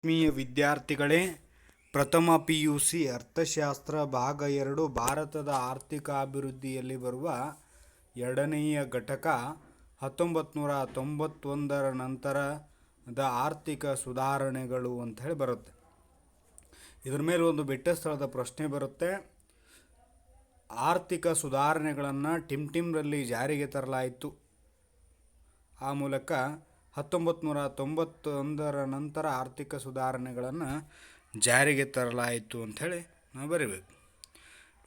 ಆತ್ಮೀಯ ವಿದ್ಯಾರ್ಥಿಗಳೇ, ಪ್ರಥಮ PUC ಅರ್ಥಶಾಸ್ತ್ರ ಭಾಗ 2 ಭಾರತದ ಆರ್ಥಿಕ ಅಭಿವೃದ್ಧಿಯಲ್ಲಿ ಬರುವ ಎರಡನೆಯ ಘಟಕ 1991ರ ನಂತರದ ಆರ್ಥಿಕ ಸುಧಾರಣೆಗಳು ಅಂತ ಹೇಳಿ ಬರುತ್ತೆ. ಇದರ ಮೇಲೆ ಒಂದು ಬೆಟ್ಟ ಸ್ಥಳದ ಪ್ರಶ್ನೆ ಬರುತ್ತೆ. ಆರ್ಥಿಕ ಸುಧಾರಣೆಗಳನ್ನು ಟಿಮ್ರಲ್ಲಿ ಜಾರಿಗೆ ತರಲಾಯಿತು. ಆ ಮೂಲಕ 1991ರ ನಂತರ ಆರ್ಥಿಕ ಸುಧಾರಣೆಗಳನ್ನು ಜಾರಿಗೆ ತರಲಾಯಿತು ಅಂಥೇಳಿ ನಾವು ಬರೀಬೇಕು.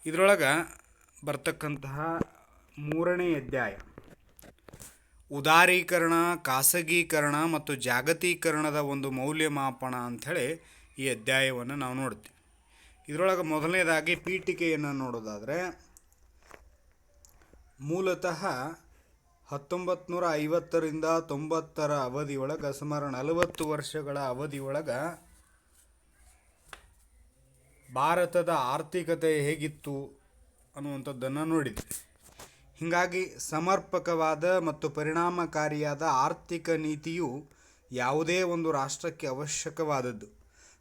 ಇದರೊಳಗೆ ಬರ್ತಕ್ಕಂತಹ 3ನೇ ಅಧ್ಯಾಯ ಉದಾರೀಕರಣ, ಖಾಸಗೀಕರಣ ಮತ್ತು ಜಾಗತೀಕರಣದ ಒಂದು ಮೌಲ್ಯಮಾಪನ ಅಂಥೇಳಿ ಈ ಅಧ್ಯಾಯವನ್ನು ನಾವು ನೋಡ್ತೀವಿ. ಇದರೊಳಗೆ ಮೊದಲನೇದಾಗಿ ಪೀಠಿಕೆಯನ್ನು ನೋಡೋದಾದರೆ, ಮೂಲತಃ 1950ರಿಂದ 90ರ ಅವಧಿಯೊಳಗೆ ಸುಮಾರು 40 ವರ್ಷಗಳ ಅವಧಿಯೊಳಗೆ ಭಾರತದ ಆರ್ಥಿಕತೆ ಹೇಗಿತ್ತು ಅನ್ನುವಂಥದ್ದನ್ನು ನೋಡಿದ್ವಿ. ಹೀಗಾಗಿ ಸಮರ್ಪಕವಾದ ಮತ್ತು ಪರಿಣಾಮಕಾರಿಯಾದ ಆರ್ಥಿಕ ನೀತಿಯು ಯಾವುದೇ ಒಂದು ರಾಷ್ಟ್ರಕ್ಕೆ ಅವಶ್ಯಕವಾದದ್ದು.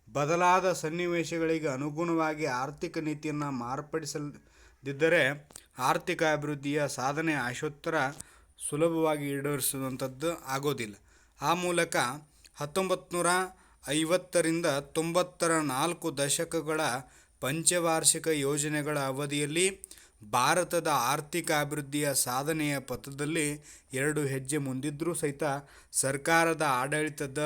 ಬದಲಾದ ಸನ್ನಿವೇಶಗಳಿಗೆ ಅನುಗುಣವಾಗಿ ಆರ್ಥಿಕ ನೀತಿಯನ್ನು ಮಾರ್ಪಡಿಸದಿದ್ದರೆ ಆರ್ಥಿಕ ಅಭಿವೃದ್ಧಿಯ ಸಾಧನೆ ಆಶೋತ್ತರ ಸುಲಭವಾಗಿ ಈಡೇರಿಸುವಂಥದ್ದು ಆಗೋದಿಲ್ಲ. ಆ ಮೂಲಕ 1950ರಿಂದ 90ರ 4 ದಶಕಗಳ ಪಂಚವಾರ್ಷಿಕ ಯೋಜನೆಗಳ ಅವಧಿಯಲ್ಲಿ ಭಾರತದ ಆರ್ಥಿಕ ಅಭಿವೃದ್ಧಿಯ ಸಾಧನೆಯ ಪಥದಲ್ಲಿ 2 ಹೆಜ್ಜೆ ಮುಂದಿದ್ದರೂ ಸಹಿತ ಸರ್ಕಾರದ ಆಡಳಿತದ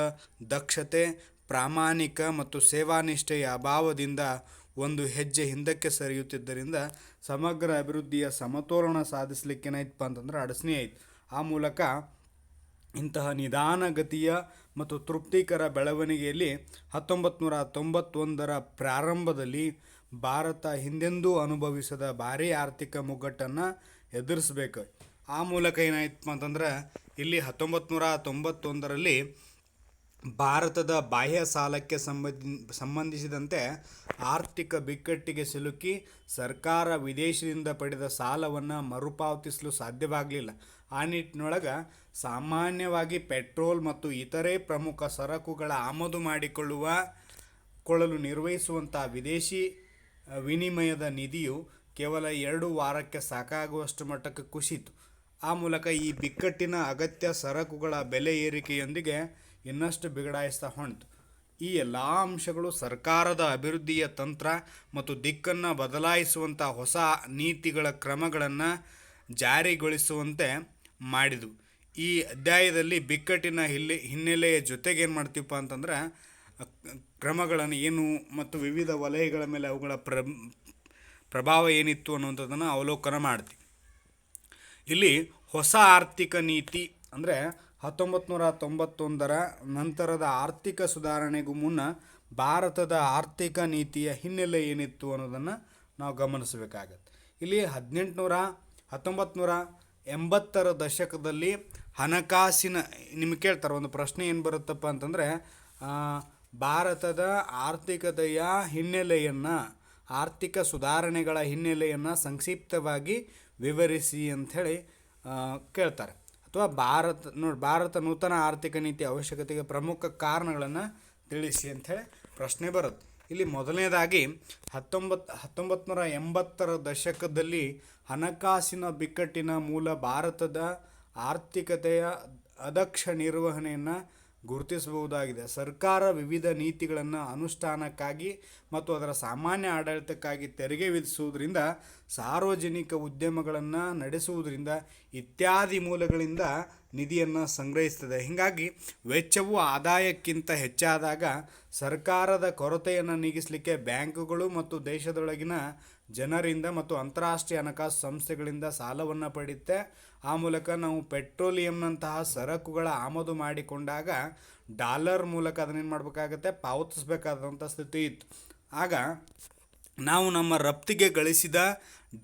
ದಕ್ಷತೆ, ಪ್ರಾಮಾಣಿಕ ಮತ್ತು ಸೇವಾನಿಷ್ಠೆಯ ಅಭಾವದಿಂದ 1 ಹೆಜ್ಜೆ ಹಿಂದಕ್ಕೆ ಸರಿಯುತ್ತಿದ್ದರಿಂದ ಸಮಗ್ರ ಅಭಿವೃದ್ಧಿಯ ಸಮತೋಲನ ಸಾಧಿಸಲಿಕ್ಕೆ ಏನಾಯ್ತಪ್ಪ ಅಂತಂದ್ರೆ ಅಡಚಣೆ ಆಯಿತು. ಆ ಮೂಲಕ ಇಂತಹ ನಿಧಾನಗತಿಯ ಮತ್ತು ತೃಪ್ತಿಕರ ಬೆಳವಣಿಗೆಯಲ್ಲಿ 1991ರ ಪ್ರಾರಂಭದಲ್ಲಿ ಭಾರತ ಹಿಂದೆಂದೂ ಅನುಭವಿಸದ ಭಾರೀ ಆರ್ಥಿಕ ಮುಗ್ಗಟ್ಟನ್ನು ಎದುರಿಸಬೇಕು. ಆ ಮೂಲಕ ಏನಾಯ್ತಪ್ಪ ಅಂತಂದ್ರೆ ಇಲ್ಲಿ 1991ರಲ್ಲಿ ಭಾರತದ ಬಾಹ್ಯ ಸಾಲಕ್ಕೆ ಸಂಬಂಧಿಸಿದಂತೆ ಆರ್ಥಿಕ ಬಿಕ್ಕಟ್ಟಿಗೆ ಸಿಲುಕಿ ಸರ್ಕಾರ ವಿದೇಶದಿಂದ ಪಡೆದ ಸಾಲವನ್ನು ಮರುಪಾವತಿಸಲು ಸಾಧ್ಯವಾಗಲಿಲ್ಲ. ಆ ನಿಟ್ಟಿನೊಳಗೆ ಸಾಮಾನ್ಯವಾಗಿ ಪೆಟ್ರೋಲ್ ಮತ್ತು ಇತರೆ ಪ್ರಮುಖ ಸರಕುಗಳ ಆಮದು ಮಾಡಿಕೊಳ್ಳಲು ನಿರ್ವಹಿಸುವಂಥ ವಿದೇಶಿ ವಿನಿಮಯದ ನಿಧಿಯು ಕೇವಲ 2 ವಾರಕ್ಕೆ ಸಾಕಾಗುವಷ್ಟು ಮಟ್ಟಕ್ಕೆ ಕುಸಿತು. ಆ ಮೂಲಕ ಈ ಬಿಕ್ಕಟ್ಟಿನ ಅಗತ್ಯ ಸರಕುಗಳ ಬೆಲೆ ಏರಿಕೆಯೊಂದಿಗೆ ಇನ್ನಷ್ಟು ಬಿಗಡಾಯಿಸ್ತಾ ಹೊಂಟಿತು. ಈ ಎಲ್ಲ ಅಂಶಗಳು ಸರ್ಕಾರದ ಅಭಿವೃದ್ಧಿಯ ತಂತ್ರ ಮತ್ತು ದಿಕ್ಕನ್ನು ಬದಲಾಯಿಸುವಂಥ ಹೊಸ ನೀತಿಗಳ ಕ್ರಮಗಳನ್ನು ಜಾರಿಗೊಳಿಸುವಂತೆ ಮಾಡಿದವು. ಈ ಅಧ್ಯಾಯದಲ್ಲಿ ಬಿಕ್ಕಟ್ಟಿನ ಹಿನ್ನೆಲೆಯ ಜೊತೆಗೆ ಏನು ಮಾಡ್ತೀವಪ್ಪ ಅಂತಂದ್ರೆ ಕ್ರಮಗಳನ್ನು ಏನು ಮತ್ತು ವಿವಿಧ ವಲಯಗಳ ಮೇಲೆ ಅವುಗಳ ಪ್ರಭಾವ ಏನಿತ್ತು ಅನ್ನುವಂಥದ್ದನ್ನು ಅವಲೋಕನ ಮಾಡ್ತೀವಿ. ಇಲ್ಲಿ ಹೊಸ ಆರ್ಥಿಕ ನೀತಿ ಅಂದರೆ 1991ರ ನಂತರದ ಆರ್ಥಿಕ ಸುಧಾರಣೆಗೂ ಮುನ್ನ ಭಾರತದ ಆರ್ಥಿಕ ನೀತಿಯ ಹಿನ್ನೆಲೆ ಏನಿತ್ತು ಅನ್ನೋದನ್ನು ನಾವು ಗಮನಿಸಬೇಕಾಗತ್ತೆ. ಇಲ್ಲಿ 1980ರ ದಶಕದಲ್ಲಿ ಹಣಕಾಸಿನ ನಿಮಗೆ ಕೇಳ್ತಾರೆ ಒಂದು ಪ್ರಶ್ನೆ ಏನು ಬರುತ್ತಪ್ಪ ಅಂತಂದರೆ, ಭಾರತದ ಆರ್ಥಿಕತೆಯ ಹಿನ್ನೆಲೆಯನ್ನು, ಆರ್ಥಿಕ ಸುಧಾರಣೆಗಳ ಹಿನ್ನೆಲೆಯನ್ನು ಸಂಕ್ಷಿಪ್ತವಾಗಿ ವಿವರಿಸಿ ಅಂಥೇಳಿ ಕೇಳ್ತಾರೆ. ಅಥವಾ ಭಾರತ ನೂತನ ಆರ್ಥಿಕ ನೀತಿ ಅವಶ್ಯಕತೆಗೆ ಪ್ರಮುಖ ಕಾರಣಗಳನ್ನು ತಿಳಿಸಿ ಅಂಥೇಳಿ ಪ್ರಶ್ನೆ ಬರುತ್ತೆ. ಇಲ್ಲಿ ಮೊದಲನೇದಾಗಿ 1980ರ ದಶಕದಲ್ಲಿ ಹಣಕಾಸಿನ ಬಿಕ್ಕಟ್ಟಿನ ಮೂಲ ಭಾರತದ ಆರ್ಥಿಕತೆಯ ಅದಕ್ಷ ನಿರ್ವಹಣೆಯನ್ನು ಗುರುತಿಸಬಹುದಾಗಿದೆ. ಸರ್ಕಾರ ವಿವಿಧ ನೀತಿಗಳನ್ನು ಅನುಷ್ಠಾನಕ್ಕಾಗಿ ಮತ್ತು ಅದರ ಸಾಮಾನ್ಯ ಆಡಳಿತಕ್ಕಾಗಿ ತೆರಿಗೆ ವಿಧಿಸುವುದರಿಂದ, ಸಾರ್ವಜನಿಕ ಉದ್ಯಮಗಳನ್ನು ನಡೆಸುವುದರಿಂದ ಇತ್ಯಾದಿ ಮೂಲಗಳಿಂದ ನಿಧಿಯನ್ನು ಸಂಗ್ರಹಿಸ್ತದೆ. ಹೀಗಾಗಿ ವೆಚ್ಚವು ಆದಾಯಕ್ಕಿಂತ ಹೆಚ್ಚಾದಾಗ ಸರ್ಕಾರದ ಕೊರತೆಯನ್ನು ನೀಗಿಸಲಿಕ್ಕೆ ಬ್ಯಾಂಕುಗಳು ಮತ್ತು ದೇಶದೊಳಗಿನ ಜನರಿಂದ ಮತ್ತು ಅಂತಾರಾಷ್ಟ್ರೀಯ ಹಣಕಾಸು ಸಂಸ್ಥೆಗಳಿಂದ ಸಾಲವನ್ನು ಪಡೆಯುತ್ತೆ. ಆ ಮೂಲಕ ನಾವು ಪೆಟ್ರೋಲಿಯಂನಂತಹ ಸರಕುಗಳ ಆಮದು ಮಾಡಿಕೊಂಡಾಗ ಡಾಲರ್ ಮೂಲಕ ಅದನ್ನೇನು ಮಾಡಬೇಕಾಗತ್ತೆ, ಪಾವತಿಸಬೇಕಾದಂಥ ಸ್ಥಿತಿ ಇತ್ತು. ಆಗ ನಾವು ನಮ್ಮ ರಫ್ತಿಗೆ ಗಳಿಸಿದ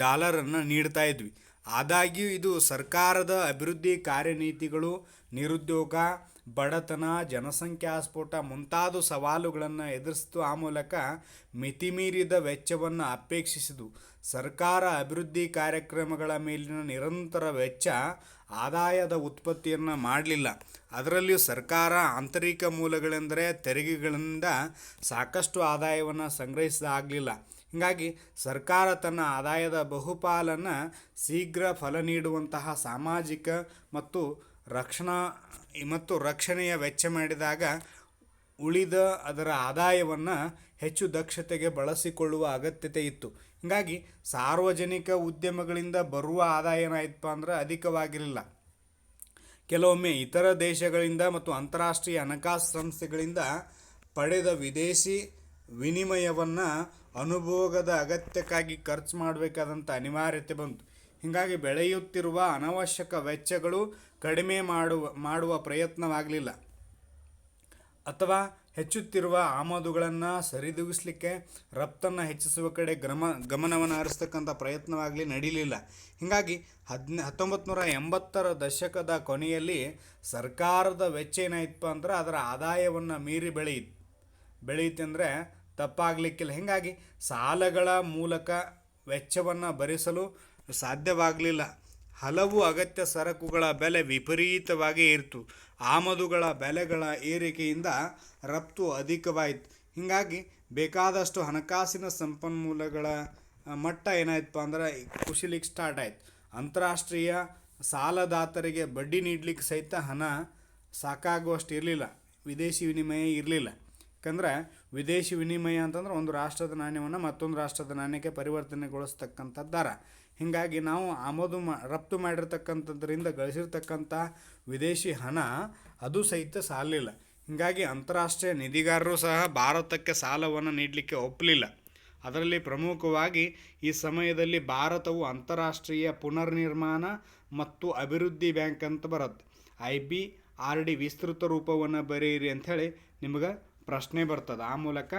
ಡಾಲರನ್ನು ನೀಡ್ತಾ ಇದ್ವಿ. ಆದಾಗ್ಯೂ ಇದು ಸರ್ಕಾರದ ಅಭಿವೃದ್ಧಿ ಕಾರ್ಯನೀತಿಗಳು, ನಿರುದ್ಯೋಗ, ಬಡತನ, ಜನಸಂಖ್ಯಾ ಸ್ಫೋಟ ಮುಂತಾದ ಸವಾಲುಗಳನ್ನು ಎದುರಿಸಿತು. ಆ ಮೂಲಕ ಮಿತಿಮೀರಿದ ವೆಚ್ಚವನ್ನು ಅಪೇಕ್ಷಿಸಿತು. ಸರ್ಕಾರ ಅಭಿವೃದ್ಧಿ ಕಾರ್ಯಕ್ರಮಗಳ ಮೇಲಿನ ನಿರಂತರ ವೆಚ್ಚ ಆದಾಯದ ಉತ್ಪತ್ತಿಯನ್ನು ಮಾಡಲಿಲ್ಲ. ಅದರಲ್ಲಿಯೂ ಸರ್ಕಾರ ಆಂತರಿಕ ಮೂಲಗಳೆಂದರೆ ತೆರಿಗೆಗಳಿಂದ ಸಾಕಷ್ಟು ಆದಾಯವನ್ನು ಸಂಗ್ರಹಿಸಲಾಗಲಿಲ್ಲ. ಹೀಗಾಗಿ ಸರ್ಕಾರ ತನ್ನ ಆದಾಯದ ಬಹುಪಾಲನ್ನು ಶೀಘ್ರ ಫಲ ನೀಡುವಂತಹ ಸಾಮಾಜಿಕ ಮತ್ತು ರಕ್ಷಣೆಯ ವೆಚ್ಚ ಮಾಡಿದಾಗ ಉಳಿದ ಅದರ ಆದಾಯವನ್ನು ಹೆಚ್ಚು ದಕ್ಷತೆಗೆ ಬಳಸಿಕೊಳ್ಳುವ ಅಗತ್ಯತೆ ಇತ್ತು. ಹೀಗಾಗಿ ಸಾರ್ವಜನಿಕ ಉದ್ಯಮಗಳಿಂದ ಬರುವ ಆದಾಯ ಏನಾಯ್ತಪ್ಪ ಅಂದ್ರೆ ಅಧಿಕವಾಗಿರಲಿಲ್ಲ. ಕೆಲವೊಮ್ಮೆ ಇತರ ದೇಶಗಳಿಂದ ಮತ್ತು ಅಂತಾರಾಷ್ಟ್ರೀಯ ಹಣಕಾಸು ಸಂಸ್ಥೆಗಳಿಂದ ಪಡೆದ ವಿದೇಶಿ ವಿನಿಮಯವನ್ನು ಅನುಭೋಗದ ಅಗತ್ಯಕ್ಕಾಗಿ ಖರ್ಚು ಮಾಡಬೇಕಾದಂಥ ಅನಿವಾರ್ಯತೆ ಬಂತು. ಹೀಗಾಗಿ ಬೆಳೆಯುತ್ತಿರುವ ಅನವಶ್ಯಕ ವೆಚ್ಚಗಳು ಕಡಿಮೆ ಮಾಡುವ ಪ್ರಯತ್ನವಾಗಲಿಲ್ಲ ಅಥವಾ ಹೆಚ್ಚುತ್ತಿರುವ ಆಮದುಗಳನ್ನು ಸರಿದೂಗಿಸಲಿಕ್ಕೆ ರಫ್ತನ್ನು ಹೆಚ್ಚಿಸುವ ಕಡೆ ಗಮನವನ್ನು ಹರಿಸ್ತಕ್ಕಂಥ ಪ್ರಯತ್ನವಾಗಲಿ ನಡೀಲಿಲ್ಲ. ಹೀಗಾಗಿ 1980ರ ದಶಕದ ಕೊನೆಯಲ್ಲಿ ಸರ್ಕಾರದ ವೆಚ್ಚ ಏನಾಯ್ತಪ್ಪ ಅಂದ್ರೆ ಅದರ ಆದಾಯವನ್ನು ಮೀರಿ ಬೆಳೆಯುತ್ತಂದರೆ ತಪ್ಪಾಗಲಿಕ್ಕಿಲ್ಲ. ಹೀಗಾಗಿ ಸಾಲಗಳ ಮೂಲಕ ವೆಚ್ಚವನ್ನು ಭರಿಸಲು ಸಾಧ್ಯವಾಗಲಿಲ್ಲ. ಹಲವು ಅಗತ್ಯ ಸರಕುಗಳ ಬೆಲೆ ವಿಪರೀತವಾಗಿ ಏರಿತು. ಆಮದುಗಳ ಬೆಲೆಗಳ ಏರಿಕೆಯಿಂದ ರಫ್ತು ಅಧಿಕವಾಯಿತು. ಹೀಗಾಗಿ ಬೇಕಾದಷ್ಟು ಹಣಕಾಸಿನ ಸಂಪನ್ಮೂಲಗಳ ಮಟ್ಟ ಏನಾಯ್ತಪ್ಪ ಅಂದ್ರೆ ಕುಸಿಲಿಕ್ಕೆ ಸ್ಟಾರ್ಟ್ ಆಯ್ತು. ಅಂತಾರಾಷ್ಟ್ರೀಯ ಸಾಲದಾತರಿಗೆ ಬಡ್ಡಿ ನೀಡಲಿಕ್ಕೆ ಸಹಿತ ಹಣ ಸಾಕಾಗುವಷ್ಟು ಇರಲಿಲ್ಲ. ವಿದೇಶಿ ವಿನಿಮಯ ಇರಲಿಲ್ಲ. ಯಾಕಂದ್ರೆ ವಿದೇಶಿ ವಿನಿಮಯ ಅಂತಂದ್ರೆ ಒಂದು ರಾಷ್ಟ್ರದ ನಾಣ್ಯವನ್ನು ಮತ್ತೊಂದು ರಾಷ್ಟ್ರದ ನಾಣ್ಯಕ್ಕೆ ಪರಿವರ್ತನೆಗೊಳಿಸ್ತಕ್ಕಂಥದ್ದು ದರ. ಹೀಗಾಗಿ ನಾವು ರಫ್ತು ಮಾಡಿರ್ತಕ್ಕಂಥದ್ರಿಂದ ಗಳಿಸಿರ್ತಕ್ಕಂಥ ವಿದೇಶಿ ಹಣ ಅದು ಸಹಿತ ಸಾಲಲಿಲ್ಲ. ಹೀಗಾಗಿ ಅಂತಾರಾಷ್ಟ್ರೀಯ ನಿಧಿಗಾರರು ಸಹ ಭಾರತಕ್ಕೆ ಸಾಲವನ್ನು ನೀಡಲಿಕ್ಕೆ ಒಪ್ಪಲಿಲ್ಲ. ಅದರಲ್ಲಿ ಪ್ರಮುಖವಾಗಿ ಈ ಸಮಯದಲ್ಲಿ ಭಾರತವು ಅಂತಾರಾಷ್ಟ್ರೀಯ ಪುನರ್ನಿರ್ಮಾಣ ಮತ್ತು ಅಭಿವೃದ್ಧಿ ಬ್ಯಾಂಕ್ ಅಂತ ಬರುತ್ತೆ. IBRD ವಿಸ್ತೃತ ರೂಪವನ್ನು ಬರೆಯಿರಿ ಅಂಥೇಳಿ ನಿಮಗೆ ಪ್ರಶ್ನೆ ಬರ್ತದೆ. ಆ ಮೂಲಕ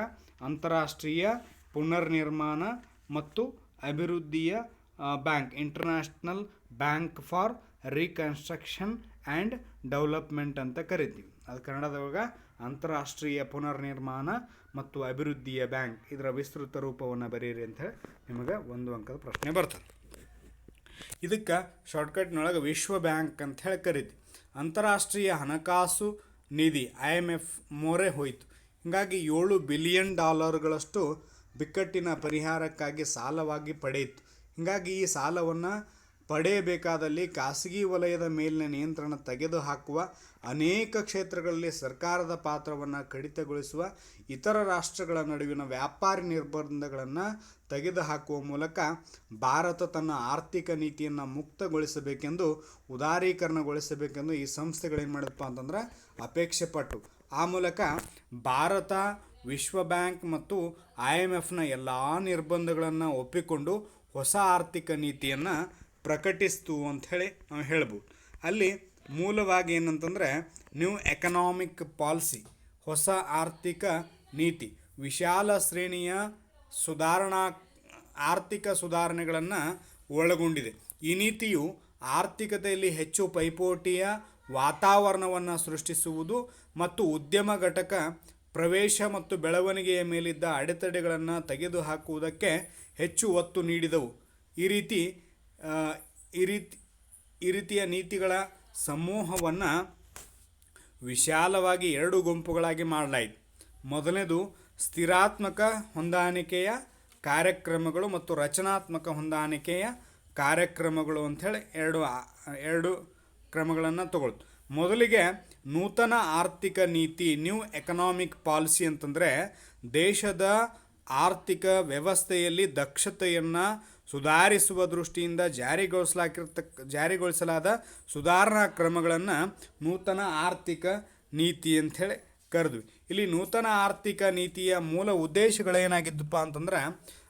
ಅಂತಾರಾಷ್ಟ್ರೀಯ ಪುನರ್ನಿರ್ಮಾಣ ಮತ್ತು ಅಭಿವೃದ್ಧಿಯ bank, international bank for reconstruction and development ಅಂತ ಕರಿತೀವಿ. ಅದು ಕನ್ನಡದೊಳಗೆ ಅಂತಾರಾಷ್ಟ್ರೀಯ ಪುನರ್ನಿರ್ಮಾಣ ಮತ್ತು ಅಭಿವೃದ್ಧಿಯ ಬ್ಯಾಂಕ್, ಇದರ ವಿಸ್ತೃತ ರೂಪವನ್ನು ಬರೆಯಿರಿ ಅಂಥೇಳಿ ನಿಮಗೆ 1 ಅಂಕದ ಪ್ರಶ್ನೆ ಬರ್ತದೆ. ಇದಕ್ಕೆ ಶಾರ್ಟ್ಕಟ್ನೊಳಗೆ ವಿಶ್ವ ಬ್ಯಾಂಕ್ ಅಂತ ಹೇಳಿ ಕರಿತೀವಿ. ಅಂತಾರಾಷ್ಟ್ರೀಯ ಹಣಕಾಸು ನಿಧಿ IMF ಮೊರೆ ಹೋಯಿತು. ಹೀಗಾಗಿ $7 ಬಿಲಿಯನ್ ಬಿಕ್ಕಟ್ಟಿನ ಪರಿಹಾರಕ್ಕಾಗಿ ಸಾಲವಾಗಿ ಪಡೆಯಿತು. ಹೀಗಾಗಿ ಈ ಸಾಲವನ್ನು ಪಡೆಯಬೇಕಾದಲ್ಲಿ ಖಾಸಗಿ ವಲಯದ ಮೇಲಿನ ನಿಯಂತ್ರಣ ತೆಗೆದುಹಾಕುವ, ಅನೇಕ ಕ್ಷೇತ್ರಗಳಲ್ಲಿ ಸರ್ಕಾರದ ಪಾತ್ರವನ್ನು ಕಡಿತಗೊಳಿಸುವ, ಇತರ ರಾಷ್ಟ್ರಗಳ ನಡುವಿನ ವ್ಯಾಪಾರಿ ನಿರ್ಬಂಧಗಳನ್ನು ತೆಗೆದುಹಾಕುವ ಮೂಲಕ ಭಾರತ ತನ್ನ ಆರ್ಥಿಕ ನೀತಿಯನ್ನು ಮುಕ್ತಗೊಳಿಸಬೇಕೆಂದು, ಉದಾರೀಕರಣಗೊಳಿಸಬೇಕೆಂದು ಈ ಸಂಸ್ಥೆಗಳೇನು ಮಾಡಿದಪ್ಪ ಅಂತಂದ್ರೆ ಅಪೇಕ್ಷೆ ಪಟ್ಟು. ಆ ಮೂಲಕ ಭಾರತ ವಿಶ್ವ ಬ್ಯಾಂಕ್ ಮತ್ತು IMFನ ಎಲ್ಲ ನಿರ್ಬಂಧಗಳನ್ನು ಒಪ್ಪಿಕೊಂಡು ಹೊಸ ಆರ್ಥಿಕ ನೀತಿಯನ್ನು ಪ್ರಕಟಿಸ್ತು ಅಂಥೇಳಿ ನಾವು ಹೇಳ್ಬೋದು. ಅಲ್ಲಿ ಮೂಲವಾಗಿ ಏನಂತಂದರೆ ನ್ಯೂ ಎಕನಾಮಿಕ್ ಪಾಲಿಸಿ, ಹೊಸ ಆರ್ಥಿಕ ನೀತಿ, ವಿಶಾಲ ಶ್ರೇಣಿಯ ಆರ್ಥಿಕ ಸುಧಾರಣೆಗಳನ್ನು ಒಳಗೊಂಡಿದೆ. ಈ ನೀತಿಯು ಆರ್ಥಿಕತೆಯಲ್ಲಿ ಹೆಚ್ಚು ಪೈಪೋಟಿಯ ವಾತಾವರಣವನ್ನು ಸೃಷ್ಟಿಸುವುದು ಮತ್ತು ಉದ್ಯಮ ಘಟಕ ಪ್ರವೇಶ ಮತ್ತು ಬೆಳವಣಿಗೆಯ ಮೇಲಿದ್ದ ಅಡೆತಡೆಗಳನ್ನು ತೆಗೆದುಹಾಕುವುದಕ್ಕೆ ಹೆಚ್ಚು ಒತ್ತು ನೀಡಿದವು. ಈ ರೀತಿಯ ನೀತಿಗಳ ಸಮೂಹವನ್ನು ವಿಶಾಲವಾಗಿ 2 ಗುಂಪುಗಳಾಗಿ ಮಾಡಲಾಯಿತು. ಮೊದಲನೇದು ಸ್ಥಿರಾತ್ಮಕ ಹೊಂದಾಣಿಕೆಯ ಕಾರ್ಯಕ್ರಮಗಳು ಮತ್ತು ರಚನಾತ್ಮಕ ಹೊಂದಾಣಿಕೆಯ ಕಾರ್ಯಕ್ರಮಗಳು ಅಂಥೇಳಿ ಎರಡು ಕ್ರಮಗಳನ್ನು ತಗೊಳ್ತು. ಮೊದಲಿಗೆ ನೂತನ ಆರ್ಥಿಕ ನೀತಿ, ನ್ಯೂ ಎಕನಾಮಿಕ್ ಪಾಲಿಸಿ ಅಂತಂದರೆ ದೇಶದ ಆರ್ಥಿಕ ವ್ಯವಸ್ಥೆಯಲ್ಲಿ ದಕ್ಷತೆಯನ್ನು ಸುಧಾರಿಸುವ ದೃಷ್ಟಿಯಿಂದ ಜಾರಿಗೊಳಿಸಲಾದ ಸುಧಾರಣಾ ಕ್ರಮಗಳನ್ನು ನೂತನ ಆರ್ಥಿಕ ನೀತಿ ಅಂಥೇಳಿ ಕರೆದ್ವಿ. ಇಲ್ಲಿ ನೂತನ ಆರ್ಥಿಕ ನೀತಿಯ ಮೂಲ ಉದ್ದೇಶಗಳೇನಾಗಿದ್ದಪ್ಪ